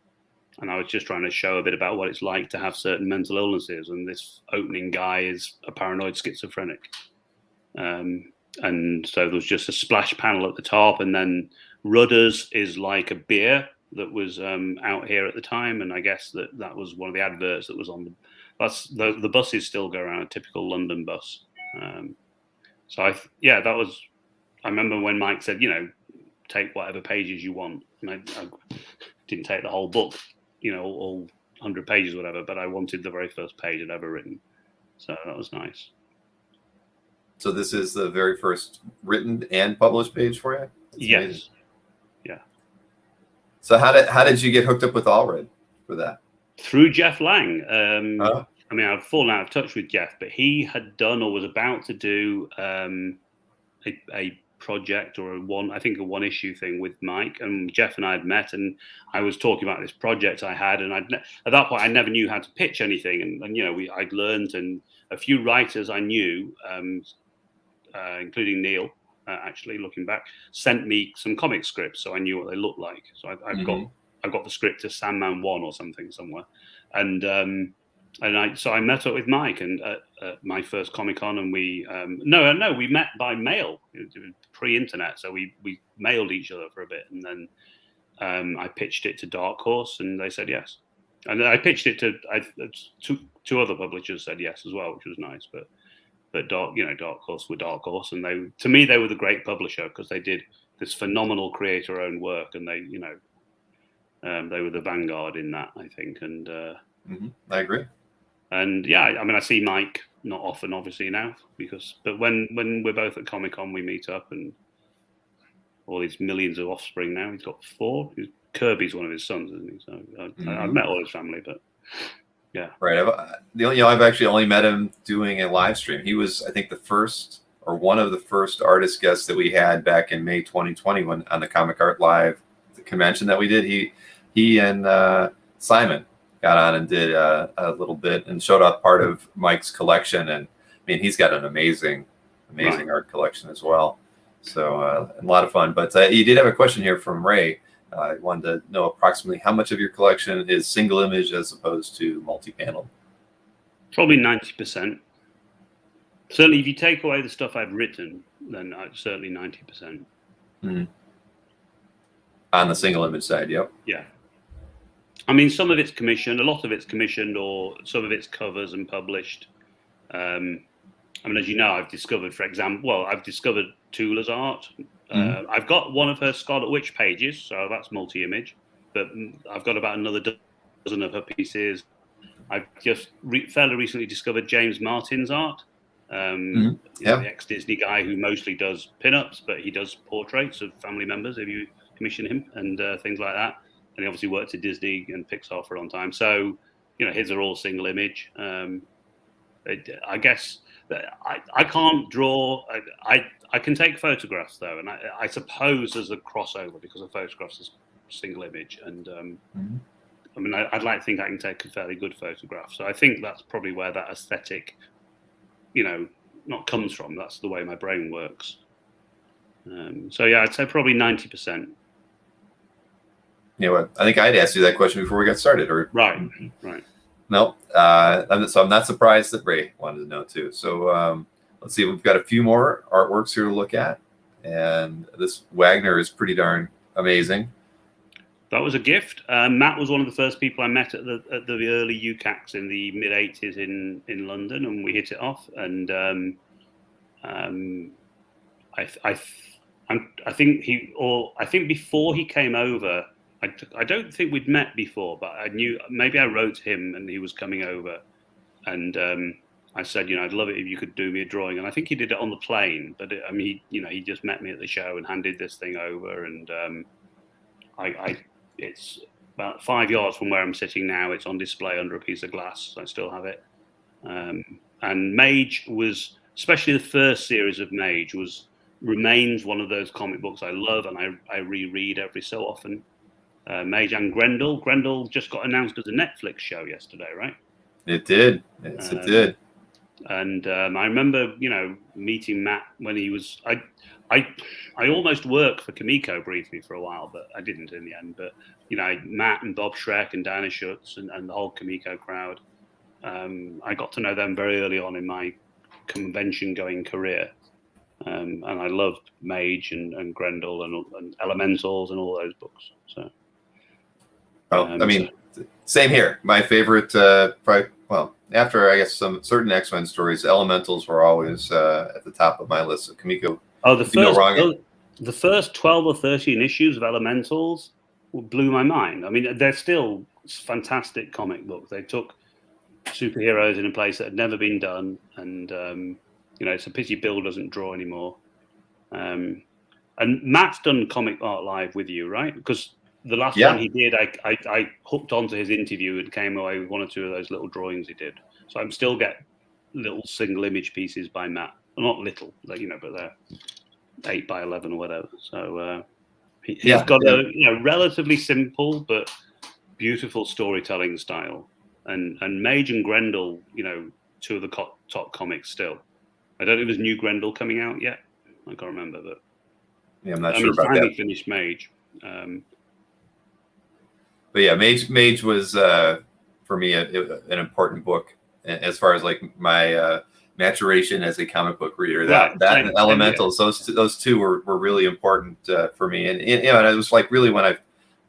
I was just trying to show a bit about what it's like to have certain mental illnesses. And this opening guy is a paranoid schizophrenic. And so there was just a splash panel at the top. And then Rudders is like a beer that was out here at the time. And I guess that was one of the adverts that was on the buses still go around, a typical London bus. I remember when Mike said, take whatever pages you want. And I didn't take the whole book, all 100 pages, or whatever, but I wanted the very first page I'd ever written. So that was nice. So this is the very first written and published page for you? That's yes. Amazing. Yeah. So how did you get hooked up with Allred for that? Through Jeff Lang. I mean, I've fallen out of touch with Jeff, but he had done or was about to do a project or a one-issue thing with Mike, and Jeff and I had met, and I was talking about this project I had, and at that point I never knew how to pitch anything, and I'd learned, and a few writers I knew, including Neil, actually looking back, sent me some comic scripts, so I knew what they looked like. So I've got the script to Sandman 1 or something somewhere, and I met up with Mike and at my first Comic-Con, and we met by mail. It was pre-internet, so we mailed each other for a bit, and then I pitched it to Dark Horse, and they said yes. And I pitched it to two other publishers said yes as well, which was nice. But Dark Horse were Dark Horse, and they were the great publisher because they did this phenomenal creator-owned work, and they were the vanguard in that, I think. And I agree. And yeah, I mean, I see Mike not often, obviously now, but when we're both at Comic-Con, we meet up, and all these millions of offspring now. He's got 4. Kirby's one of his sons, isn't he? So I've met all his family, but yeah. Right. I've actually only met him doing a live stream. He was, I think, the first or one of the first artist guests that we had back in May 2020 on the Comic Art Live convention that we did. He and Simon got on and did a little bit and showed off part of Mike's collection. And I mean, he's got an amazing art collection as well. So a lot of fun. But you did have a question here from Ray. I wanted to know approximately how much of your collection is single image as opposed to multi-panel. Probably 90%. Certainly, if you take away the stuff I've written, then certainly 90%. Mm-hmm. On the single image side, yep. Yeah. I mean, some of it's commissioned, a lot of it's commissioned, or some of it's covers and published. I mean, as you know, I've discovered Tula's art. I've got one of her Scarlet Witch pages, so that's multi-image. But I've got about another dozen of her pieces. I've just fairly recently discovered James Martin's art. The ex-Disney guy who mostly does pin-ups, but he does portraits of family members if you commission him and things like that. And he obviously worked at Disney and Pixar for a long time. So, his are all single image. I guess I can't draw. I can take photographs though, and I suppose there's a crossover because a photograph is single image. And I mean, I'd like to think I can take a fairly good photograph. So I think that's probably where that aesthetic, not comes from. That's the way my brain works. So yeah, I'd say probably 90%. I think I'd asked you that question before we got started, or right. No, so I'm not surprised that Ray wanted to know too. So let's see, we've got a few more artworks here to look at. and this Wagner is pretty darn amazing. That was a gift. Matt was one of the first people I met at the early UCACs in the mid '80s in London, and we hit it off. And I think before he came over, I don't think we'd met before, but I knew maybe I wrote to him and he was coming over, and I said, I'd love it if you could do me a drawing, and I think he did it on the plane. But he just met me at the show and handed this thing over, and it's about 5 yards from where I'm sitting now. It's on display under a piece of glass. So I still have it. And Mage was, especially the first series of Mage, remains one of those comic books I love, and I reread every so often. Mage and Grendel. Grendel just got announced as a Netflix show yesterday, right? It did. Yes, it did. And I remember, meeting Matt when he was. I almost worked for Kamiko briefly for a while, but I didn't in the end. But Matt and Bob Schreck and Diana Schultz and the whole Kamiko crowd. I got to know them very early on in my convention-going career, and I loved Mage and Grendel and Elementals and all those books. So, same here. My favorite, after I guess some certain X-Men stories, Elementals were always at the top of my list. Of Kamiko. Oh, the first 12 or 13 issues of Elementals blew my mind. I mean, they're still fantastic comic books. They took superheroes in a place that had never been done, and it's a pity Bill doesn't draw anymore. And Matt's done Comic Art Live with you, right? Because the last one he did, I hooked onto his interview and came away with one or two of those little drawings he did. So I still get little single image pieces by Matt. Well, not little, but they're 8 by 11 or whatever. So he's got a relatively simple but beautiful storytelling style. And Mage and Grendel, two of the top comics still. I don't know if there's new Grendel coming out yet. I can't remember, but I'm not sure about finally that. Finished Mage. But yeah, Mage was for me an important book as far as like my maturation as a comic book reader. That and Elementals, those two were really important for me. And it was like really when I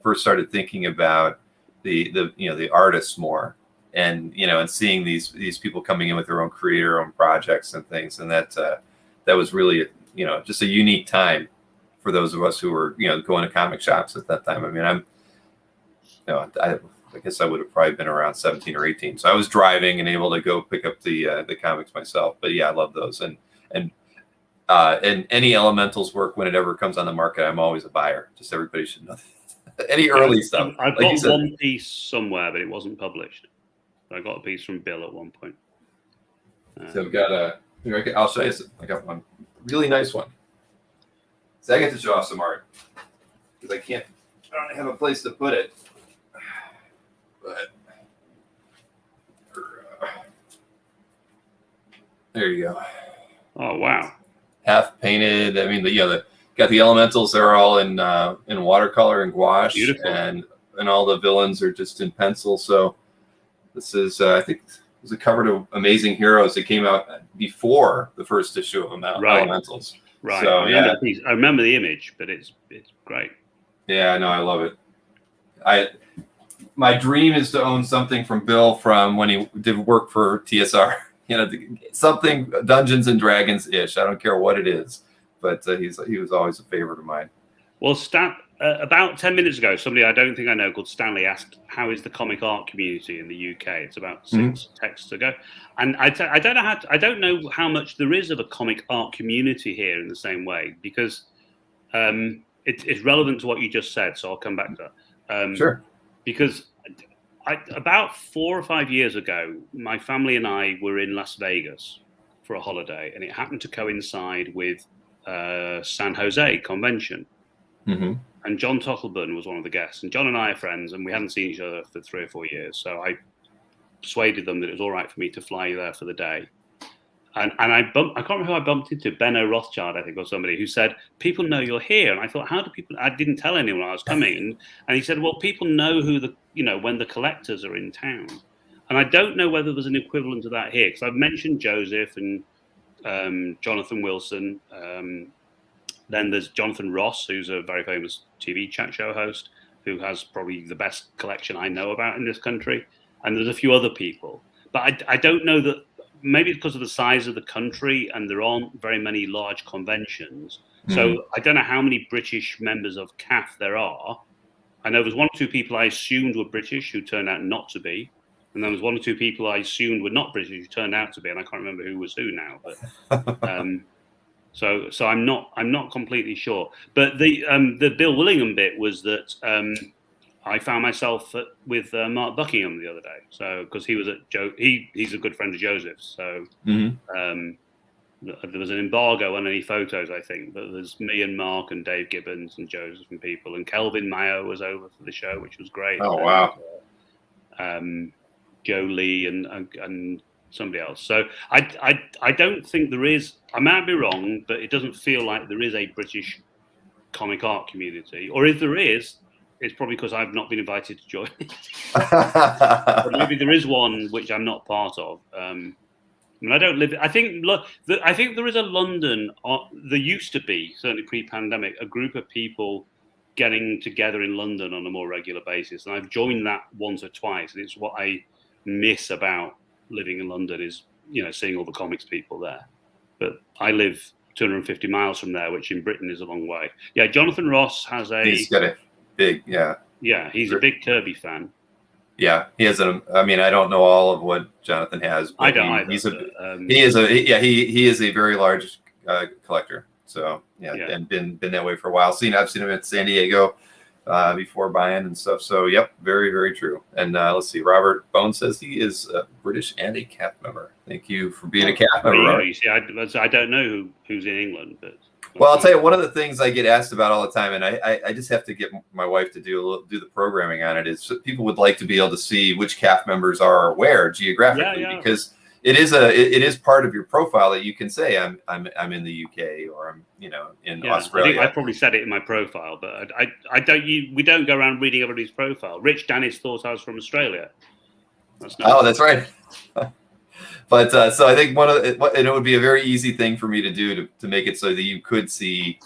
first started thinking about the artists more, and and seeing these people coming in with their own own projects and things, and that was really just a unique time for those of us who were going to comic shops at that time. I mean, I guess I would have probably been around 17 or 18, so I was driving and able to go pick up the comics myself. But yeah, I love those, and any Elementals work when it ever comes on the market, I'm always a buyer. Just everybody should know that. Any early stuff. I've got one piece somewhere, but it wasn't published. I got a piece from Bill at one point. So I've got I'll show you. I got one really nice one. So I get to show off some art because I don't have a place to put it. But there you go. Oh wow! Half painted. I mean, got the Elementals. They're all in watercolor and gouache. Beautiful. And all the villains are just in pencil. So this is I think it was a cover to Amazing Heroes. It came out before the first issue of Elementals. Right. So, I remember the image, but it's great. Yeah, no, I love it. My dream is to own something from Bill from when he did work for TSR. Something Dungeons and Dragons ish. I don't care what it is, but he was always a favorite of mine. Well, about 10 minutes ago, somebody I don't think I know called Stanley asked, "How is the comic art community in the UK?" It's about 6 texts ago, and I don't know how much there is of a comic art community here in the same way, because it's relevant to what you just said. So I'll come back to that. Sure. Because about 4 or 5 years ago, my family and I were in Las Vegas for a holiday, and it happened to coincide with San Jose convention. Mm-hmm. And John Tottelburn was one of the guests. And John and I are friends, and we hadn't seen each other for 3 or 4 years. So I persuaded them that it was all right for me to fly there for the day. And I can't remember who I bumped into, Benno Rothschild, I think, or somebody, who said, "People know you're here." And I thought, how do people? I didn't tell anyone I was coming. And he said, "Well, people know when the collectors are in town." And I don't know whether there's an equivalent to that here, because I've mentioned Joseph and Jonathan Wilson, Then there's Jonathan Ross, who's a very famous TV chat show host, who has probably the best collection I know about in this country. And there's a few other people. But I don't know that, maybe because of the size of the country and there aren't very many large conventions. So I don't know how many British members of CAF there are. I know there's one or two people I assumed were British who turned out not to be. And there was one or two people I assumed were not British who turned out to be. And I can't remember who was who now. But so I'm not completely sure. But the Bill Willingham bit was that I found myself with Mark Buckingham the other day. So because he was at he's a good friend of Joseph's. So there was an embargo on any photos, I think. But there's me and Mark and Dave Gibbons and Joseph and people, and Kelvin Mayo was over for the show, which was great. Oh wow! Joe Lee and somebody else. So I don't think there is. I might be wrong, but it doesn't feel like there is a British comic art community. Or if there is, it's probably because I've not been invited to join it. But maybe there is one which I'm not part of. I mean, I don't live. I think there is a London. There used to be, certainly pre-pandemic, a group of people getting together in London on a more regular basis, and I've joined that once or twice. And it's what I miss about living in London is, seeing all the comics people there. But I live 250 miles from there, which in Britain is a long way. Yeah, Jonathan Ross has a. He's got a big, yeah. Yeah, he's a big Kirby fan. Yeah, he has I mean, I don't know all of what Jonathan has. But I don't either. He is a very large collector. So and been that way for a while. I've seen him at San Diego before buying and stuff. So yep, very, very true. And let's see, Robert Bone says he is British and a CAF member. Thank you for being a CAF member. You see, I don't know who's in England, but. Well, I'll tell you, one of the things I get asked about all the time, and I just have to get my wife to do the programming on it, is people would like to be able to see which CAF members are where geographically, because it is part of your profile that you can say I'm in the UK or I'm in Australia. I think I probably said it in my profile, but I don't. We don't go around reading everybody's profile. Rich Dennis thought I was from Australia. That's right. But so I think and it would be a very easy thing for me to do to make it so that you could see,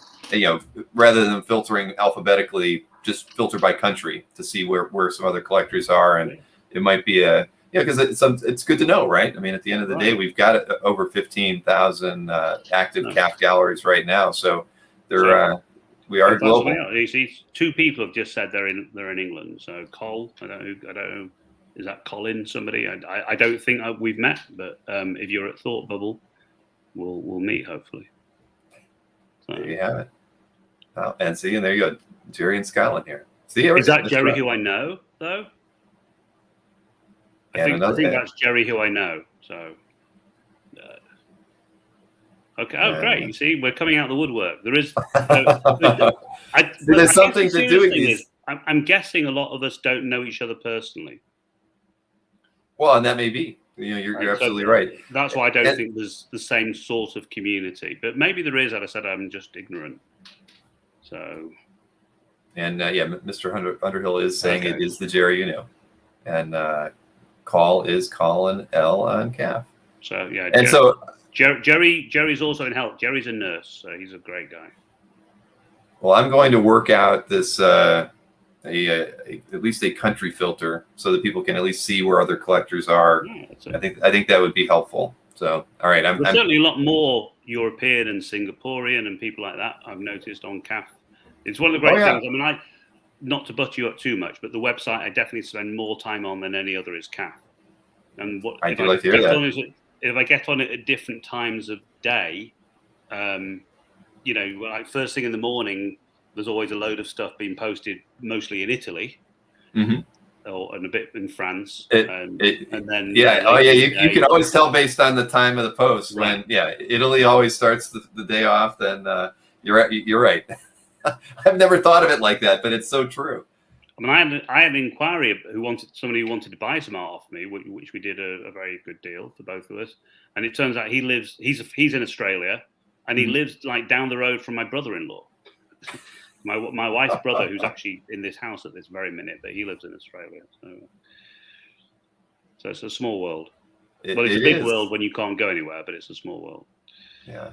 rather than filtering alphabetically, just filter by country to see where some other collectors are, and it might be because it's good to know, right? I mean, at the end of the day, we've got over 15,000 active CAF galleries right now, so we are global. You see, two people have just said they're in England. So Cole, I don't know. Is that Colin? Somebody? I don't think we've met, but if you're at Thought Bubble, we'll meet hopefully. So. There you have it. Oh, and there you go, Jerry in Scotland here. See, is that Jerry who I know though? I think that's Jerry who I know. So okay. Oh, great! You see, we're coming out of the woodwork. There is. There's something to do with these. I'm guessing a lot of us don't know each other personally. Well, and that may be. You're absolutely right. That's why I don't think there's the same sort of community. But maybe there is. As I said, I'm just ignorant. So. And Mr. Underhill is saying it is the Jerry and Call is Colin L on CAF. So yeah. And Jerry's also in health. Jerry's a nurse, so he's a great guy. Well, I'm going to work out this. At least a country filter so that people can at least see where other collectors are. I think that would be helpful. So, all right. There's certainly a lot more European and Singaporean and people like that I've noticed on CAF. It's one of the great things. I mean, not to butt you up too much, but the website I definitely spend more time on than any other is CAF. And I do like to hear that. If I get on it at different times of day, like first thing in the morning, there's always a load of stuff being posted, mostly in Italy, and a bit in France, and then you can always tell based on the time of the post when Italy always starts the day off. Then you're right. I've never thought of it like that, but it's so true. I mean, I had an inquiry somebody who wanted to buy some art off me, which we did a very good deal for both of us, and it turns out he's in Australia, and he lives like down the road from my brother-in-law. My wife's brother, who's actually in this house at this very minute, but he lives in Australia. So it's a small world. It's a big world when you can't go anywhere, but it's a small world. Yeah.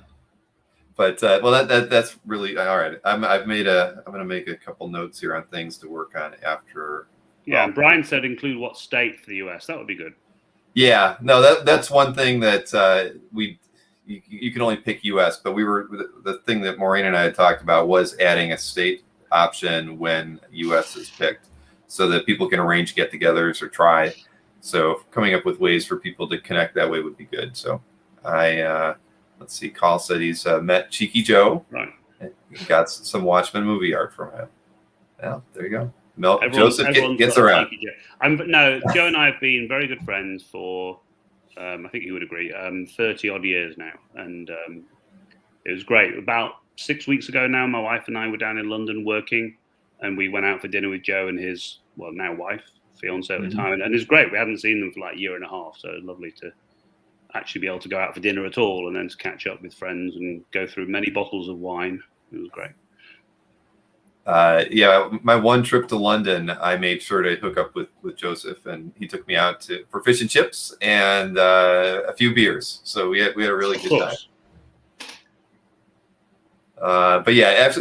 But well, that's really all right. I'm going to make a couple notes here on things to work on after. Yeah, and Brian said include what state for the US. That would be good. Yeah, no, that's one thing that you can only pick US, but the thing that Maureen and I had talked about was adding a state option when US is picked, so that people can arrange get-togethers or try. So coming up with ways for people to connect that way would be good. So let's see. Carl said he's met Cheeky Joe. Right. He got some Watchmen movie art from him. Yeah, there you go. Joseph gets around. No, Joe and I have been very good friends for, I think you would agree, 30 odd years now. And it was great. About 6 weeks ago now, my wife and I were down in London working, and we went out for dinner with Joe and his, well, now wife, fiance at the time. And it was great. We hadn't seen them for like a year and a half. So it was lovely to actually be able to go out for dinner at all, and then to catch up with friends and go through many bottles of wine. It was great. Yeah, my one trip to London, I made sure to hook up with Joseph, and he took me out for fish and chips and a few beers. So we had a really good time. But yeah,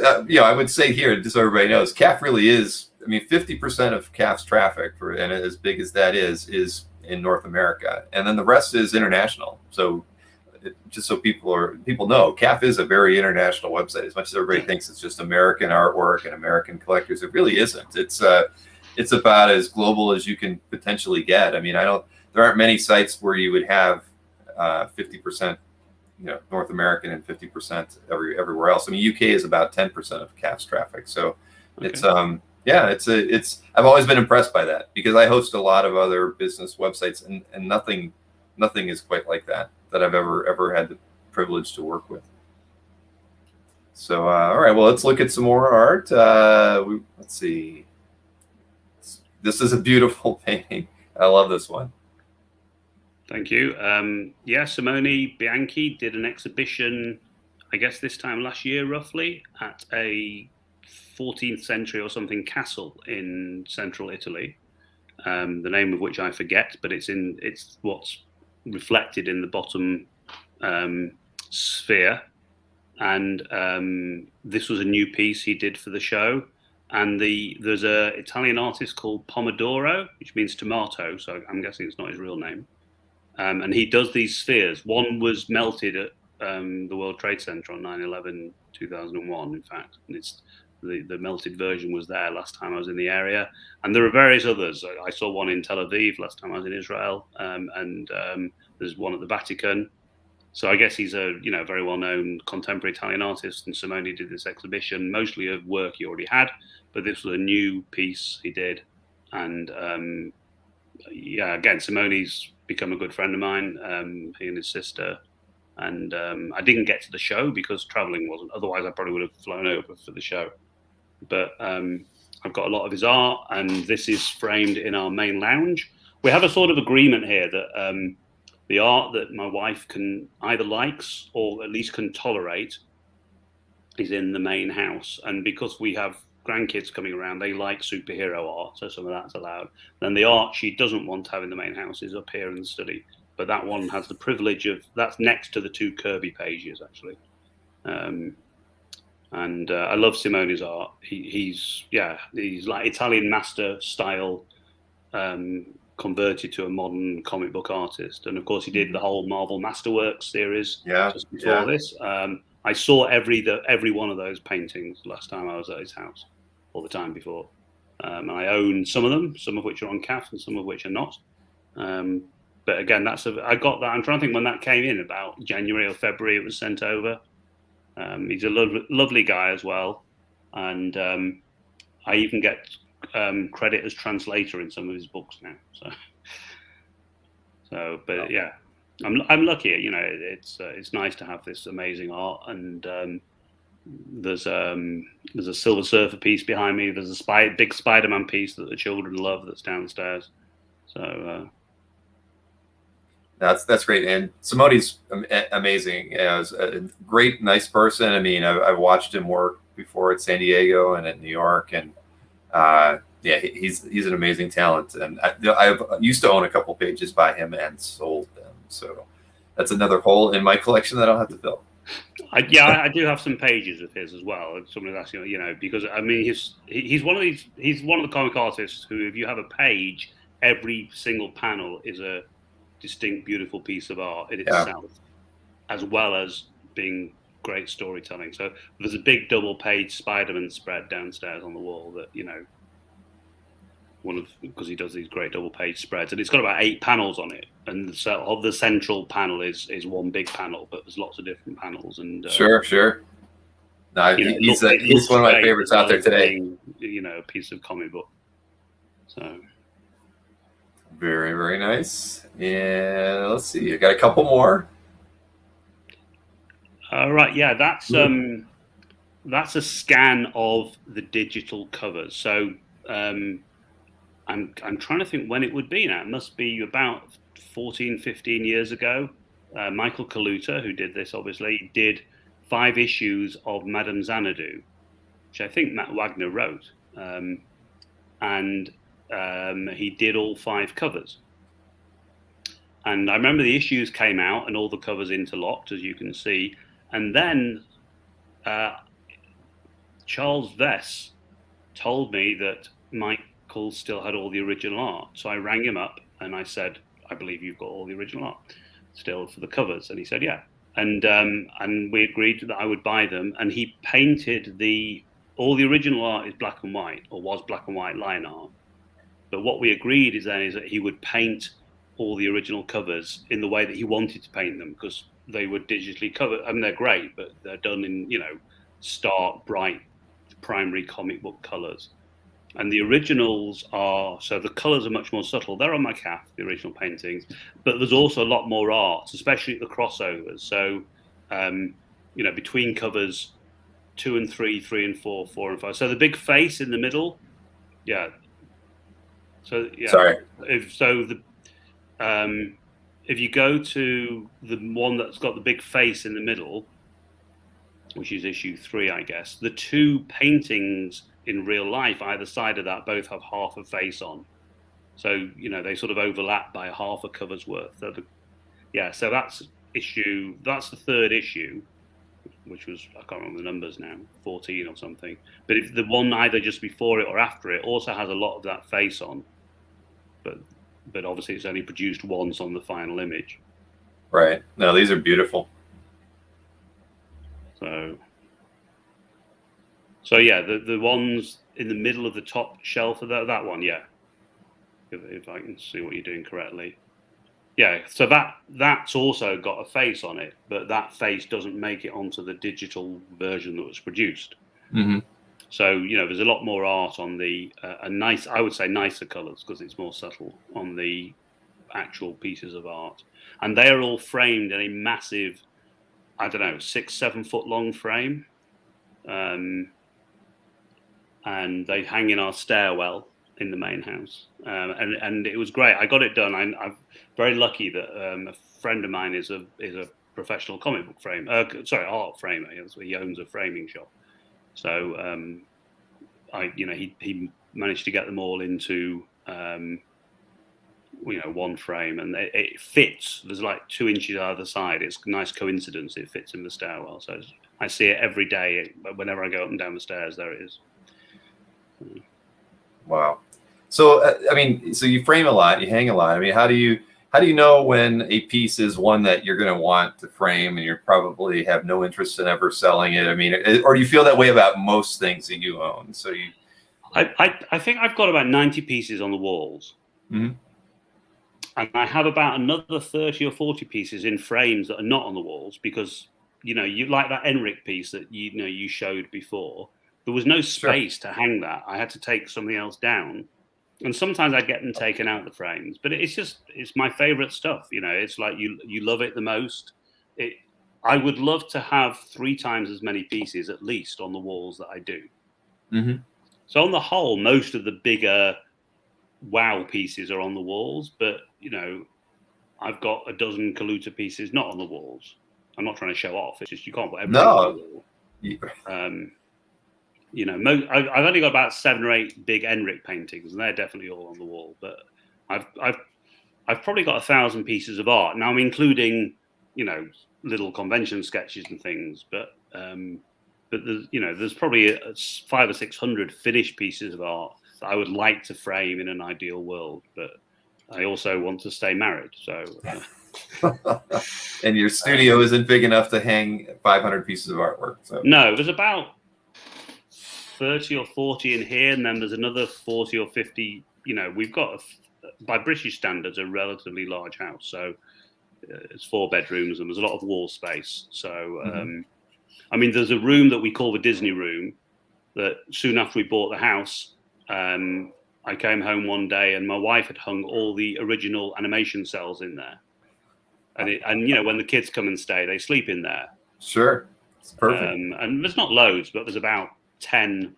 I would say here, just so everybody knows, CAF really is. I mean, 50% of CAF's traffic, and as big as that is in North America, and then the rest is international. So just so people know, CAF is a very international website. As much as everybody thinks it's just American artwork and American collectors, it really isn't. It's about as global as you can potentially get. I mean, there aren't many sites where you would have 50%, North American and 50% everywhere else. I mean, UK is about 10% of CAF's traffic. So okay. It's I've always been impressed by that, because I host a lot of other business websites, and nothing is quite like that I've ever had the privilege to work with. So all right, well, let's look at some more art. Let's see. This is a beautiful painting. I love this one. Thank you. Yeah, Simone Bianchi did an exhibition, I guess this time last year, roughly, at a 14th century or something castle in central Italy. The name of which I forget, but it's what's reflected in the bottom sphere. And this was a new piece he did for the show. And there's an Italian artist called Pomodoro, which means tomato, so I'm guessing it's not his real name. And he does these spheres. One was melted at the World Trade Center on 9/11, 2001, in fact. And it's the melted version was there last time I was in the area. And there are various others. I saw one in Tel Aviv last time I was in Israel. And there's one at the Vatican. So I guess he's a very well-known contemporary Italian artist. And Simone did this exhibition, mostly of work he already had. But this was a new piece he did. And again, Simone's become a good friend of mine, he and his sister. And I didn't get to the show because traveling wasn't. Otherwise, I probably would have flown over for the show. But I've got a lot of his art, and this is framed in our main lounge. We have a sort of agreement here that the art that my wife can either likes or at least can tolerate is in the main house. And because we have grandkids coming around, they like superhero art, so some of that's allowed. Then the art she doesn't want to have in the main house is up here in the study. But that one has the privilege of, that's next to the two Kirby pages, actually. And I love Simone's art. He's like Italian master style, converted to a modern comic book artist. And of course, he did the whole Marvel Masterworks series just before this. I saw every one of those paintings last time I was at his house, or the time before. And I own some of them, some of which are on CAF and some of which are not. But again, I got that. I'm trying to think when that came in, about January or February it was sent over. He's a lovely guy as well. And I even get credit as translator in some of his books now. But yeah, I'm lucky. It's nice to have this amazing art. And there's a Silver Surfer piece behind me. There's a big Spider-Man piece that the children love that's downstairs. So that's great. And Simone's amazing. He's a great, nice person. I mean, I've watched him work before at San Diego and at New York, and he's an amazing talent. And I've used to own a couple pages by him and sold them. So that's another hole in my collection that I'll have to fill. I do have some pages of his as well. Somebody that's because I mean he's one of the comic artists who, if you have a page, every single panel is a distinct, beautiful piece of art in itself, as well as being great storytelling. So there's a big double-page Spider-Man spread downstairs on the wall that because he does these great double-page spreads, and it's got about 8 panels on it, and so of the central panel is one big panel, but there's lots of different panels. And sure. No, he's one of my favorites out there today. Being, a piece of comic book. So very, very nice. And let's see, I got a couple more. Right, yeah, that's a scan of the digital covers. So I'm trying to think when it would be now. It must be about 14, 15 years ago. Michael Kaluta, who did this, obviously, did 5 issues of Madame Xanadu, which I think Matt Wagner wrote. And he did all 5 covers. And I remember the issues came out and all the covers interlocked, as you can see. And then Charles Vess told me that Michael still had all the original art. So I rang him up and I said, I believe you've got all the original art still for the covers. And he said, yeah. And we agreed that I would buy them. And he painted all the original art is black and white, or was black and white line art. But what we agreed is that he would paint all the original covers in the way that he wanted to paint them, because they were digitally covered. I mean, they're great, but they're done in, stark, bright, primary comic book colors. And the originals so the colors are much more subtle. They're on my CAF, the original paintings, but there's also a lot more art, especially at the crossovers. So, between covers 2 and 3, 3 and 4, 4 and 5. So the big face in the middle, yeah. So yeah. Sorry. If you go to the one that's got the big face in the middle, which is issue 3, I guess, the 2 paintings in real life either side of that both have half a face on. So, they sort of overlap by half a cover's worth. So so that's the 3rd issue, which was, I can't remember the numbers now, 14 or something. But if the one either just before it or after it also has a lot of that face on, but obviously it's only produced once on the final image. Right. No, these are beautiful. So yeah, the ones in the middle of the top shelf of that one, yeah. If I can see what you're doing correctly. Yeah, so that's also got a face on it, but that face doesn't make it onto the digital version that was produced. Mm-hmm. So, there's a lot more art on the I would say nicer colors, because it's more subtle on the actual pieces of art. And they are all framed in a massive, 6-7 foot long frame. And they hang in our stairwell in the main house. And it was great. I got it done. I'm very lucky that a friend of mine is a professional comic book art framer. He owns a framing shop. So he managed to get them all into one frame, and it fits. There's like 2 inches either side. It's a nice coincidence. It fits in the stairwell. So I see it every day. Whenever I go up and down the stairs, there it is. Wow. So so you frame a lot, you hang a lot. I mean, how do you know when a piece is one that you're going to want to frame and you probably have no interest in ever selling it? I mean, or do you feel that way about most things that you own? So I think I've got about 90 pieces on the walls. Mm-hmm. And I have about another 30 or 40 pieces in frames that are not on the walls, because, you like that Henrik piece that you showed before. There was no space to hang that. I had to take something else down. And sometimes I get them taken out of the frames, but it's my favorite stuff. It's like you love it the most. I would love to have 3 times as many pieces at least on the walls that I do. Mm-hmm. So on the whole, most of the bigger wow pieces are on the walls, but I've got a dozen Kaluta pieces not on the walls. I'm not trying to show off. It's just you can't put everything on the wall. I've only got about 7 or 8 big Henrik paintings, and they're definitely all on the wall. But I've probably got 1,000 pieces of art now. I'm including, little convention sketches and things, but there's probably 500 or 600 finished pieces of art that I would like to frame in an ideal world, but I also want to stay married. So, and your studio isn't big enough to hang 500 pieces of artwork. So no, there's about 30 or 40 in here, and then there's another 40 or 50. We've got, by British standards, a relatively large house. So it's 4 bedrooms, and there's a lot of wall space. So, I mean, there's a room that we call the Disney room that soon after we bought the house, I came home one day and my wife had hung all the original animation cells in there. And when the kids come and stay, they sleep in there. Sure. It's perfect. And there's not loads, but there's about 10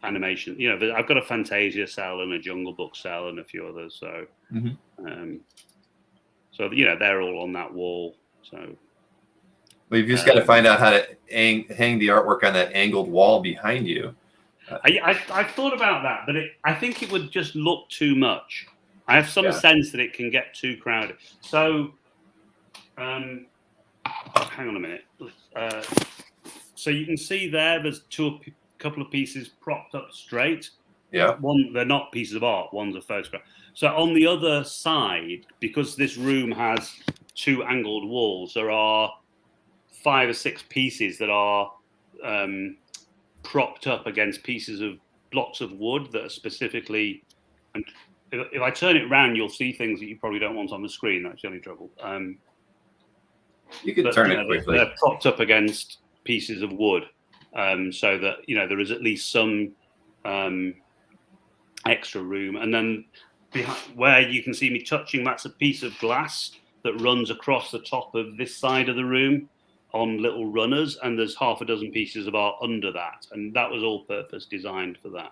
animation. I've got a Fantasia cell and a Jungle Book cell and a few others. So, they're all on that wall. So, well, you've just got to find out how to hang the artwork on that angled wall behind you. I thought about that, but I think it would just look too much. I have some sense that it can get too crowded. So, hang on a minute. So you can see there's a couple of pieces propped up straight. Yeah. One, they're not pieces of art. One's a photograph. So on the other side, because this room has 2 angled walls, there are 5 or 6 pieces that are propped up against pieces of blocks of wood that are specifically. And if I turn it around, you'll see things that you probably don't want on the screen. That's the only trouble. You can turn it quickly. They're propped up against pieces of wood, so that there is at least some extra room. And then behind, where you can see me touching, that's a piece of glass that runs across the top of this side of the room on little runners, and there's half a dozen pieces of art under that, and that was all purpose designed for that.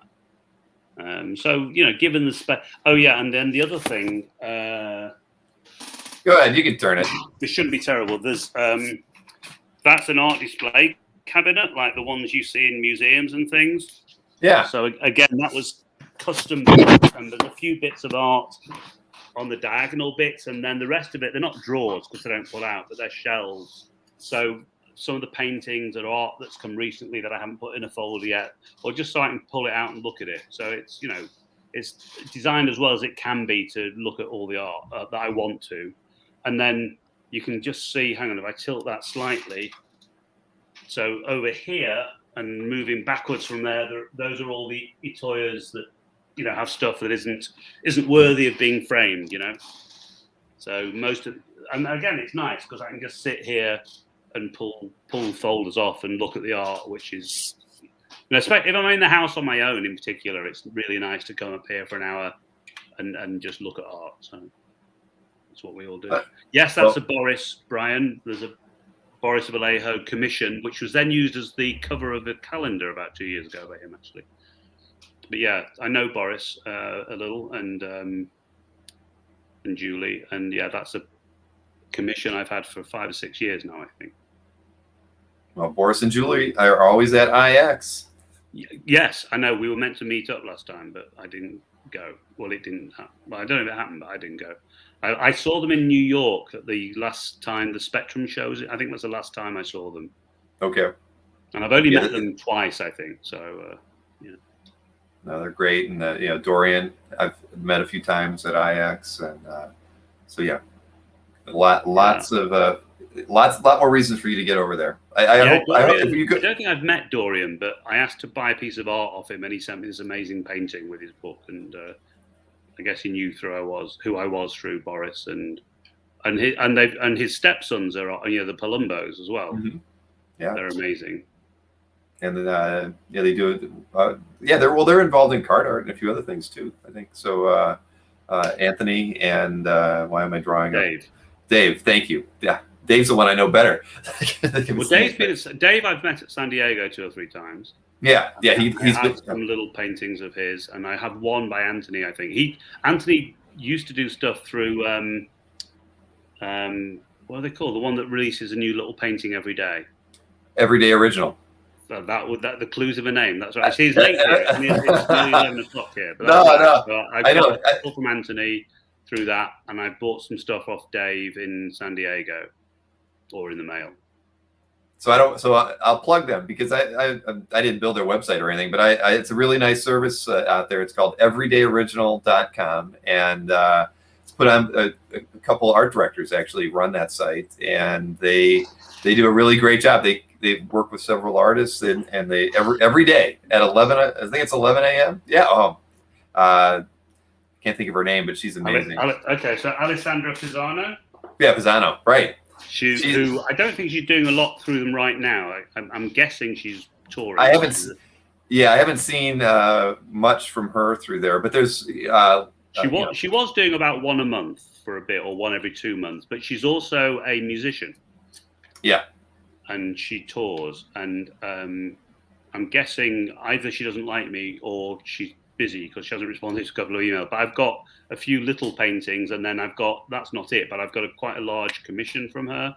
So given the spec. Oh yeah, and then the other thing. Go ahead, you can turn it. This shouldn't be terrible. There's that's an art display cabinet, like the ones you see in museums and things. Yeah. So again, that was custom built, and there's a few bits of art on the diagonal bits, and then the rest of it, they're not drawers because they don't pull out, but they're shelves. So some of the paintings or art that's come recently that I haven't put in a folder yet, or just so I can pull it out and look at it. So it's it's designed as well as it can be to look at all the art that I want to. And then you can just see, hang on, if I tilt that slightly. So over here and moving backwards from there, those are all the Itoyas that, have stuff that isn't worthy of being framed, So and again, it's nice because I can just sit here and pull folders off and look at the art, which is, if I'm in the house on my own in particular, it's really nice to come up here for an hour and just look at art. So that's what we all do. Yes, that's a Boris, Brian. There's a Boris Vallejo commission, which was then used as the cover of a calendar about 2 years ago by him, actually. But yeah, I know Boris a little, and Julie, and yeah, that's a commission I've had for 5 or 6 years now, I think. Well, Boris and Julie are always at IX. Yes, I know. We were meant to meet up last time, but I didn't go. Well, it didn't happen. Well, I don't know if it happened, but I didn't go. I saw them in New York at the last time the Spectrum shows. I think that's the last time I saw them. Okay. And I've only met them twice, I think. So, yeah. No, they're great. And, Dorian, I've met a few times at IX. And so, yeah, lot more reasons for you to get over there. I hope if you could. I don't think I've met Dorian, but I asked to buy a piece of art off him, and he sent me this amazing painting with his book. And I guess he knew who I was through Boris, and his stepsons are the Palombos as well. Mm-hmm. Yeah, they're amazing. And then they do. They're involved in card art and a few other things too, I think. So Anthony and why am I drawing Dave? Dave, thank you. Yeah. Dave's the one I know better. Well, Dave I've met at San Diego 2 or 3 times. Yeah. He's got some little paintings of his, and I have one by Anthony. I think Anthony used to do stuff through what are they called? The one that releases a new little painting every day. Everyday Original. That the clues of a name. That's right. I see his link here. It's nearly 11 o'clock here. But I got a couple from Anthony through that, and I bought some stuff off Dave in San Diego. or in the mail. So I'll plug them because I didn't build their website or anything, but it's a really nice service out there. It's called everydayoriginal.com, and it's put on a couple art directors actually run that site, and they do a really great job. They work with several artists, and they every day at 11, I think it's 11 a.m. Yeah. Can't think of her name, but she's amazing. Okay, so Alessandra Pisano. Yeah, Pisano, right. Who I don't think she's doing a lot through them right now. I'm guessing she's touring. I haven't seen much from her through there, but there's she was doing about one a month for a bit, or one every 2 months. But she's also a musician. Yeah, and she tours, and I'm guessing either she doesn't like me or she's busy because she hasn't responded to a couple of emails. But I've got a few little paintings, and then that's not it, but I've got quite a large commission from her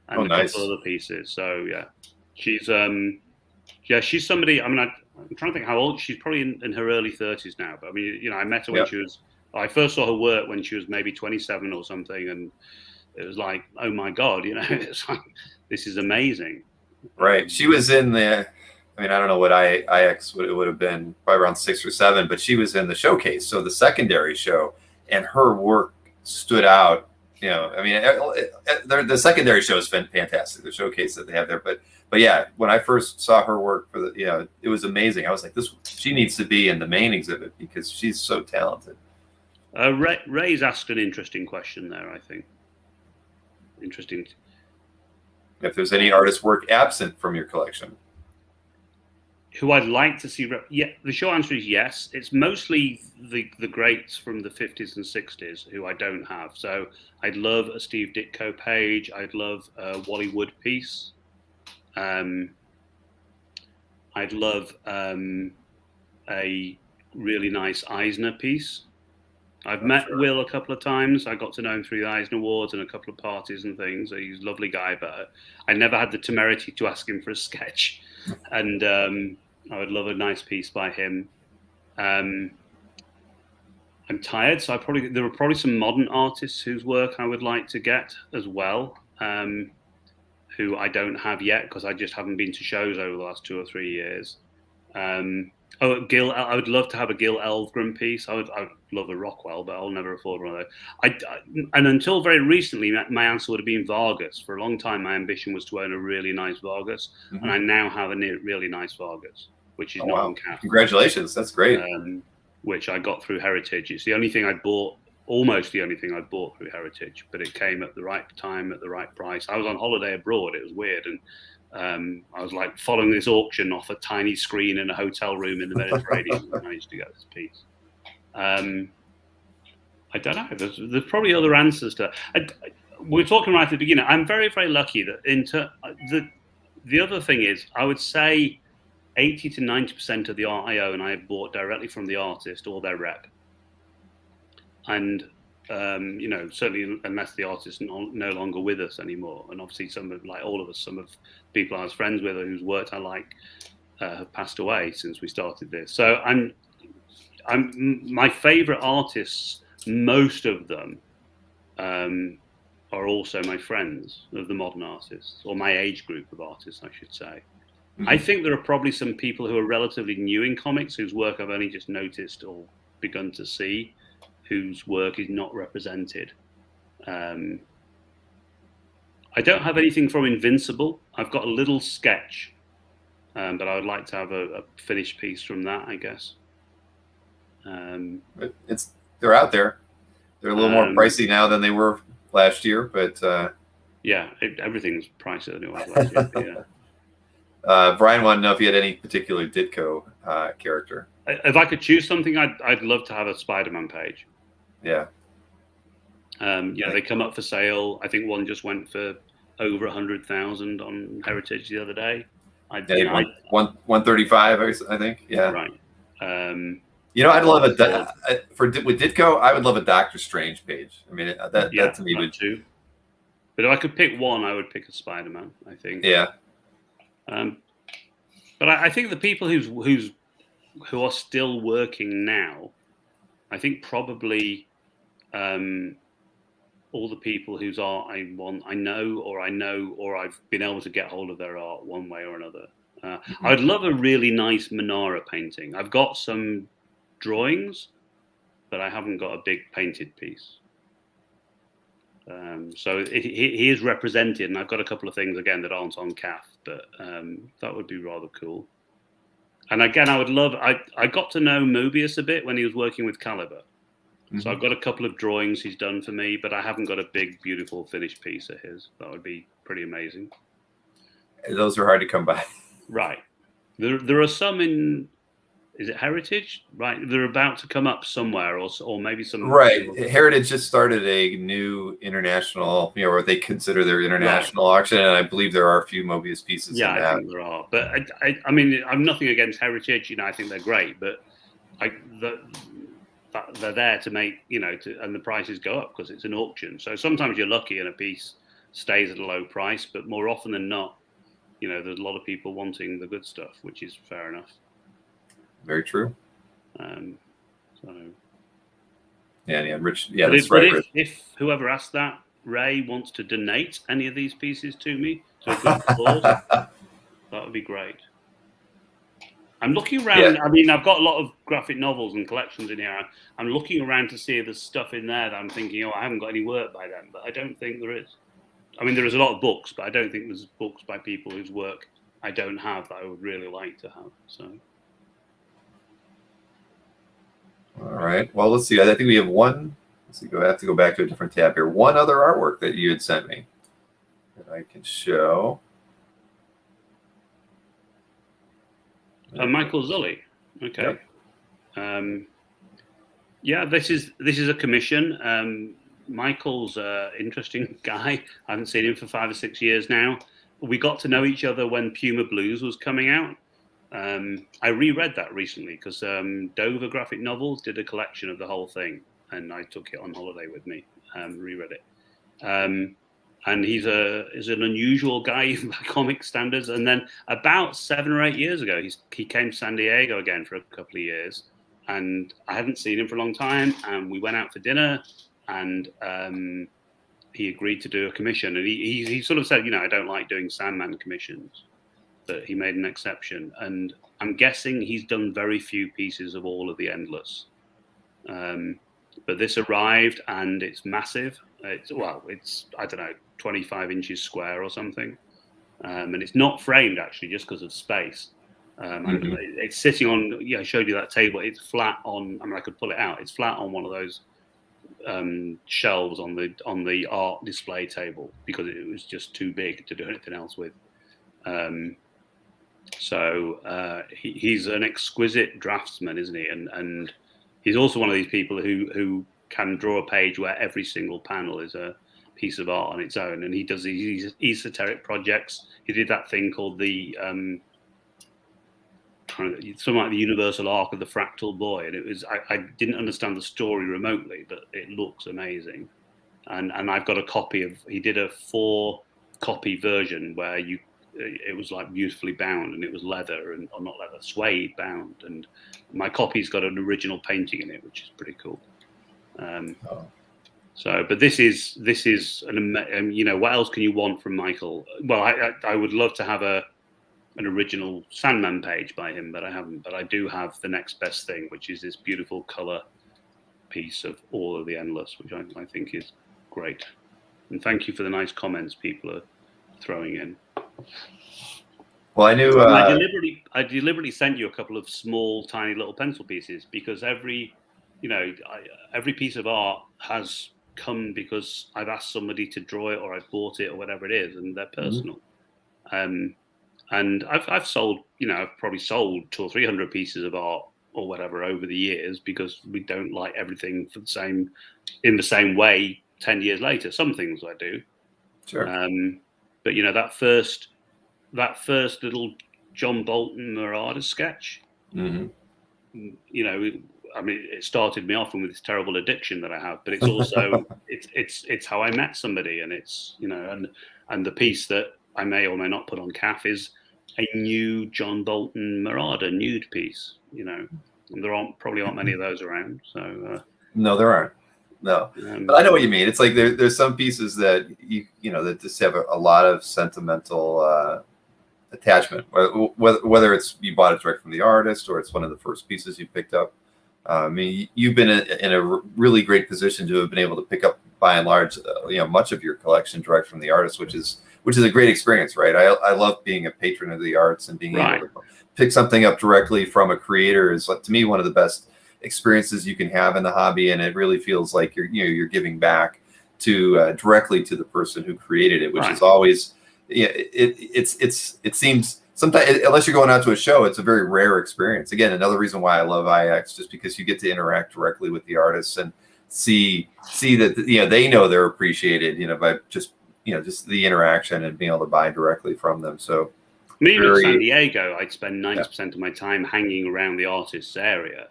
and a couple other pieces. So yeah, she's somebody. I mean, I'm trying to think how old she's. Probably in her early 30s now. But I mean, I met her when she was. I first saw her work when she was maybe 27 or something, and it was like, oh my god, it's like, this is amazing. Right. She was in the. I mean, I don't know what IX would have been, probably around 6 or 7, but she was in the showcase, so the secondary show, and her work stood out. I mean, the secondary show is fantastic, the showcase that they have there. But yeah, when I first saw her work it was amazing. I was like, she needs to be in the main exhibit because she's so talented. Ray's asked an interesting question there, I think. Interesting. If there's any artist work absent from your collection. Who I'd like to see. Yeah, the short answer is yes. It's mostly the greats from the 50s and 60s who I don't have. So I'd love a Steve Ditko page. I'd love a Wally Wood piece. I'd love a really nice Eisner piece. I've met Will a couple of times. I got to know him through the Eisner Awards and a couple of parties and things. He's a lovely guy, but I never had the temerity to ask him for a sketch. And I would love a nice piece by him. I'm tired, so there are probably some modern artists whose work I would like to get as well, who I don't have yet because I just haven't been to shows over the last 2 or 3 years. Gil, I would love to have a Gil Elvgren piece. I would love a Rockwell, but I'll never afford one of those. And until very recently, my answer would have been Vargas. For a long time, my ambition was to own a really nice Vargas, and I now have a really nice Vargas, which is not on CAF. Congratulations, that's great. Which I got through Heritage. It's the only thing I bought, almost the only thing I bought through Heritage, but it came at the right time, at the right price. I was on holiday abroad. It was weird, and I was like following this auction off a tiny screen in a hotel room in the Mediterranean. I managed to get this piece. I don't know. There's probably other answers to that. We're talking right at the beginning. I'm very, very lucky that the other thing is, I would say 80 to 90% of the art I own, I have bought directly from the artist or their rep. And certainly unless the artist is no longer with us anymore, and obviously some of, like all of us, some of people I was friends with or whose work I like have passed away since we started this. So I'm my favorite artists, most of them are also my friends of the modern artists, or my age group of artists, I should say. Mm-hmm. I think there are probably some people who are relatively new in comics whose work I've only just noticed or begun to see, whose work is not represented. I don't have anything from Invincible. I've got a little sketch, but I would like to have a finished piece from that, I guess. They're out there. They're a little more pricey now than they were last year, but everything's pricier than it was last year. Brian wanted to know if you had any particular Ditko character. If I could choose something, I'd love to have a Spider-Man page. Yeah. They come up for sale. I think one just went for over 100,000 on Heritage the other day. 135, I think. Yeah. Right. I'd love with Ditko. I would love a Doctor Strange page. I mean, that to me would too. But if I could pick one, I would pick a Spider-Man, I think. Yeah. But I think the people who are still working now, I think probably all the people whose art I want, I know, or I've been able to get hold of their art one way or another. I'd love a really nice Menara painting. I've got some drawings, but I haven't got a big painted piece. So he is represented, and I've got a couple of things again that aren't on CAF, but that would be rather cool. And again, I would love. I got to know Mobius a bit when he was working with Caliber, so I've got a couple of drawings he's done for me, but I haven't got a big, beautiful finished piece of his. That would be pretty amazing. Those are hard to come by. Right. There are some in. Is it Heritage? Right, they're about to come up somewhere, or maybe some. Right, Heritage just started a new international, what they consider their international auction, and I believe there are a few Mobius pieces. Yeah, I think there are, but I mean, I'm nothing against Heritage. I think they're great, but they're there to make, and the prices go up because it's an auction. So sometimes you're lucky and a piece stays at a low price, but more often than not, there's a lot of people wanting the good stuff, which is fair enough. Very true. Yeah, Rich. Yeah, that's right. If whoever asked that, Ray, wants to donate any of these pieces to me to a good cause, that would be great. I'm looking around. Yeah. I mean, I've got a lot of graphic novels and collections in here. I'm looking around to see if there's stuff in there that I'm thinking, I haven't got any work by them, but I don't think there is. I mean, there is a lot of books, but I don't think there's books by people whose work I don't have that I would really like to have. So. All right. Well, let's see. I think we have one. Let's see. I have to go back to a different tab here. One other artwork that you had sent me that I can show. Michael Zully. Okay. Yep. Yeah, this is a commission. Michael's an interesting guy. I haven't seen him for 5 or 6 years now. We got to know each other when Puma Blues was coming out. I reread that recently because Dover Graphic Novels did a collection of the whole thing, and I took it on holiday with me. Reread it, and he's an unusual guy by comic standards. And then about 7 or 8 years ago, he came to San Diego again for a couple of years, and I hadn't seen him for a long time. And we went out for dinner, and he agreed to do a commission. And he sort of said, I don't like doing Sandman commissions. But he made an exception, and I'm guessing he's done very few pieces of all of the Endless. But this arrived, and it's massive. It's I don't know, 25 inches square or something, and it's not framed actually, just because of space. It's sitting on. I showed you that table. It's flat on. I mean, I could pull it out. It's flat on one of those shelves on the art display table because it was just too big to do anything else with. So he's an exquisite draftsman, isn't he? And he's also one of these people who can draw a page where every single panel is a piece of art on its own. And he does these esoteric projects. He did that thing called the something like the Universal Arc of the Fractal Boy, and it was I didn't understand the story remotely, but it looks amazing. And I've got a copy of. He did a 4-copy version where it was like beautifully bound, and it was leather or not leather, suede bound, and my copy's got an original painting in it, which is pretty cool. So, but this is what else can you want from Michael? Well, I would love to have an original Sandman page by him, but I haven't. But I do have the next best thing, which is this beautiful color piece of all of the Endless, which I think is great. And thank you for the nice comments people are throwing in. Well, I knew I deliberately sent you a couple of small, tiny little pencil pieces because every piece of art has come because I've asked somebody to draw it or I've bought it or whatever it is, and they're personal. And I've sold, I've probably sold 200 or 300 pieces of art or whatever over the years because we don't like everything in the same way 10 years later. Some things I do. Sure. But that first little John Bolton Marauder sketch, I mean, it started me off with this terrible addiction that I have, but it's also it's how I met somebody, and it's and the piece that I may or may not put on CAF is a new John Bolton Marauder nude piece, and there probably aren't many of those around. So no, there aren't. no. But I know what you mean. It's like there's some pieces that that just have a lot of sentimental attachment, whether it's you bought it direct from the artist or it's one of the first pieces you picked up. I mean, you've been in a really great position to have been able to pick up, by and large, much of your collection direct from the artist, which is a great experience, right? I love being a patron of the arts, and being able to pick something up directly from a creator is, to me, one of the best experiences you can have in the hobby, and it really feels like you're giving back to directly to the person who created it, which is always it seems sometimes, unless you're going out to a show, it's a very rare experience. Again, another reason why I love IX, just because you get to interact directly with the artists and see that they know they're appreciated by just the interaction and being able to buy directly from them. So me in San Diego, I'd spend 90% of my time hanging around the artist's area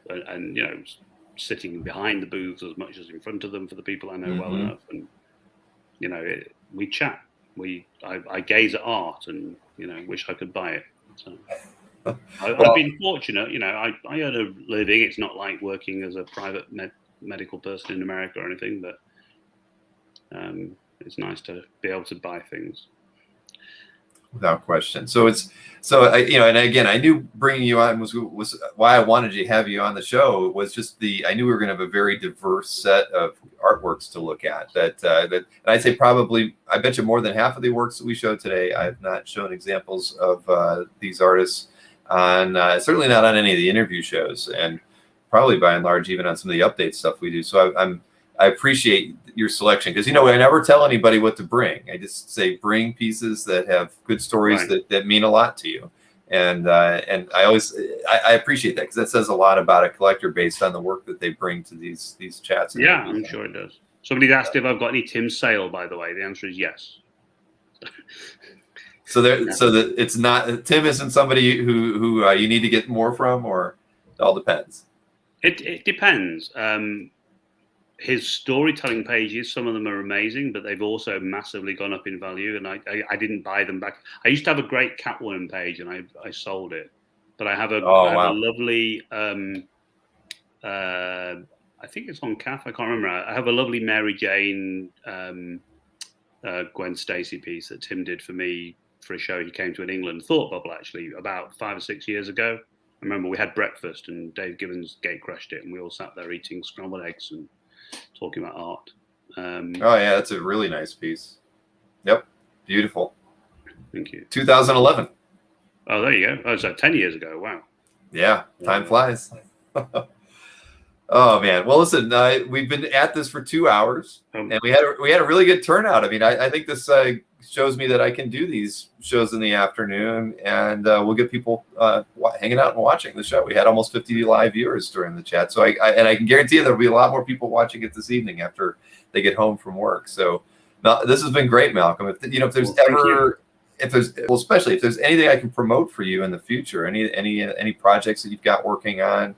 and sitting behind the booths as much as in front of them for the people I know well enough. And we chat, I gaze at art and wish I could buy it. So I've been fortunate. I earn a living. It's not like working as a private medical person in America or anything, but it's nice to be able to buy things. Without question. And again, I knew bringing you on was why I wanted to have you on the show. Was just I knew we were going to have a very diverse set of artworks to look at. And I'd say probably, I bet you more than half of the works that we showed today, I've not shown examples of these artists on, certainly not on any of the interview shows, and probably by and large even on some of the update stuff we do. So I appreciate your selection, because I never tell anybody what to bring. I just say bring pieces that have good stories that mean a lot to you, and I always appreciate that, because that says a lot about a collector based on the work that they bring to these chats. Yeah, I'm sure it does. Somebody asked if I've got any Tim Sale, by the way. The answer is yes. So that it's not, Tim isn't somebody who you need to get more from, or it all depends. It depends. His storytelling pages, some of them are amazing, but they've also massively gone up in value, and I didn't buy them back. I used to have a great Catwoman page, and I sold it, but I have a lovely I think it's on CAF, I can't remember. I have a lovely Mary Jane Gwen Stacy piece that Tim did for me for a show he came to in England, Thought Bubble, actually, about 5 or 6 years ago. I remember we had breakfast and Dave Gibbons gate crashed it, and we all sat there eating scrambled eggs and talking about art. That's a really nice piece. Yep, beautiful. Thank you. 2011. Oh, there you go. Oh, so 10 years ago. Wow. Yeah, time flies. Oh man. Well, listen, we've been at this for 2 hours, and we had a really good turnout. I mean, I think this shows me that I can do these shows in the afternoon, and we'll get people hanging out and watching the show. We had almost 50 live viewers during the chat, so I can guarantee you there'll be a lot more people watching it this evening after they get home from work. So this has been great, Malcolm. If especially if there's anything I can promote for you in the future, any projects that you've got working on,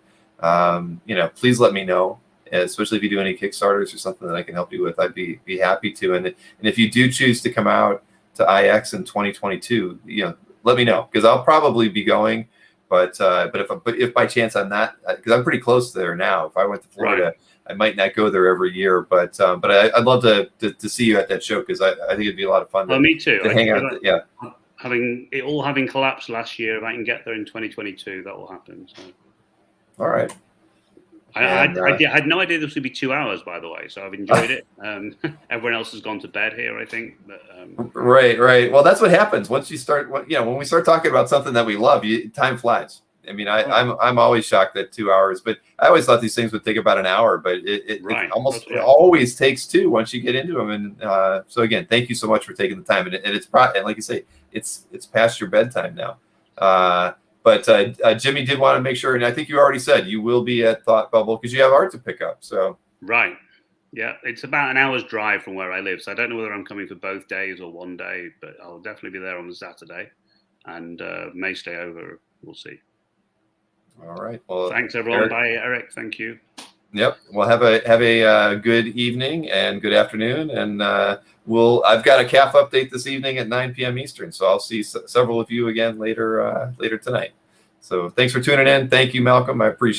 please let me know. Especially if you do any Kickstarters or something that I can help you with, I'd be happy to. And if you do choose to come out to IX in 2022, let me know, because I'll probably be going. But if by chance I'm not, because I'm pretty close there now. If I went to Florida, I might not go there every year. But I'd love to see you at that show, because I think it'd be a lot of fun. Well, me too. To hang out. Yeah. Having collapsed last year, if I can get there in 2022, that will happen. So. All right. I had no idea this would be 2 hours, by the way, so I've enjoyed it. Everyone else has gone to bed here, I think. But, Right. Well, that's what happens once you start. When we start talking about something that we love, time flies. I mean, I'm always shocked at 2 hours, but I always thought these things would take about an hour, but it always takes two once you get into them. And so again, thank you so much for taking the time. And like you say, it's past your bedtime now. But Jimmy did want to make sure, and I think you already said you will be at Thought Bubble because you have art to pick up. So right, yeah, it's about an hour's drive from where I live, so I don't know whether I'm coming for both days or one day, but I'll definitely be there on the Saturday, and may stay over. We'll see. All right. Well, thanks everyone. Eric. Bye, Eric. Thank you. Yep. Well, have a good evening and good afternoon, and I've got a CAF update this evening at 9 p.m. Eastern, so I'll see several of you again later tonight. So thanks for tuning in. Thank you, Malcolm. I appreciate it.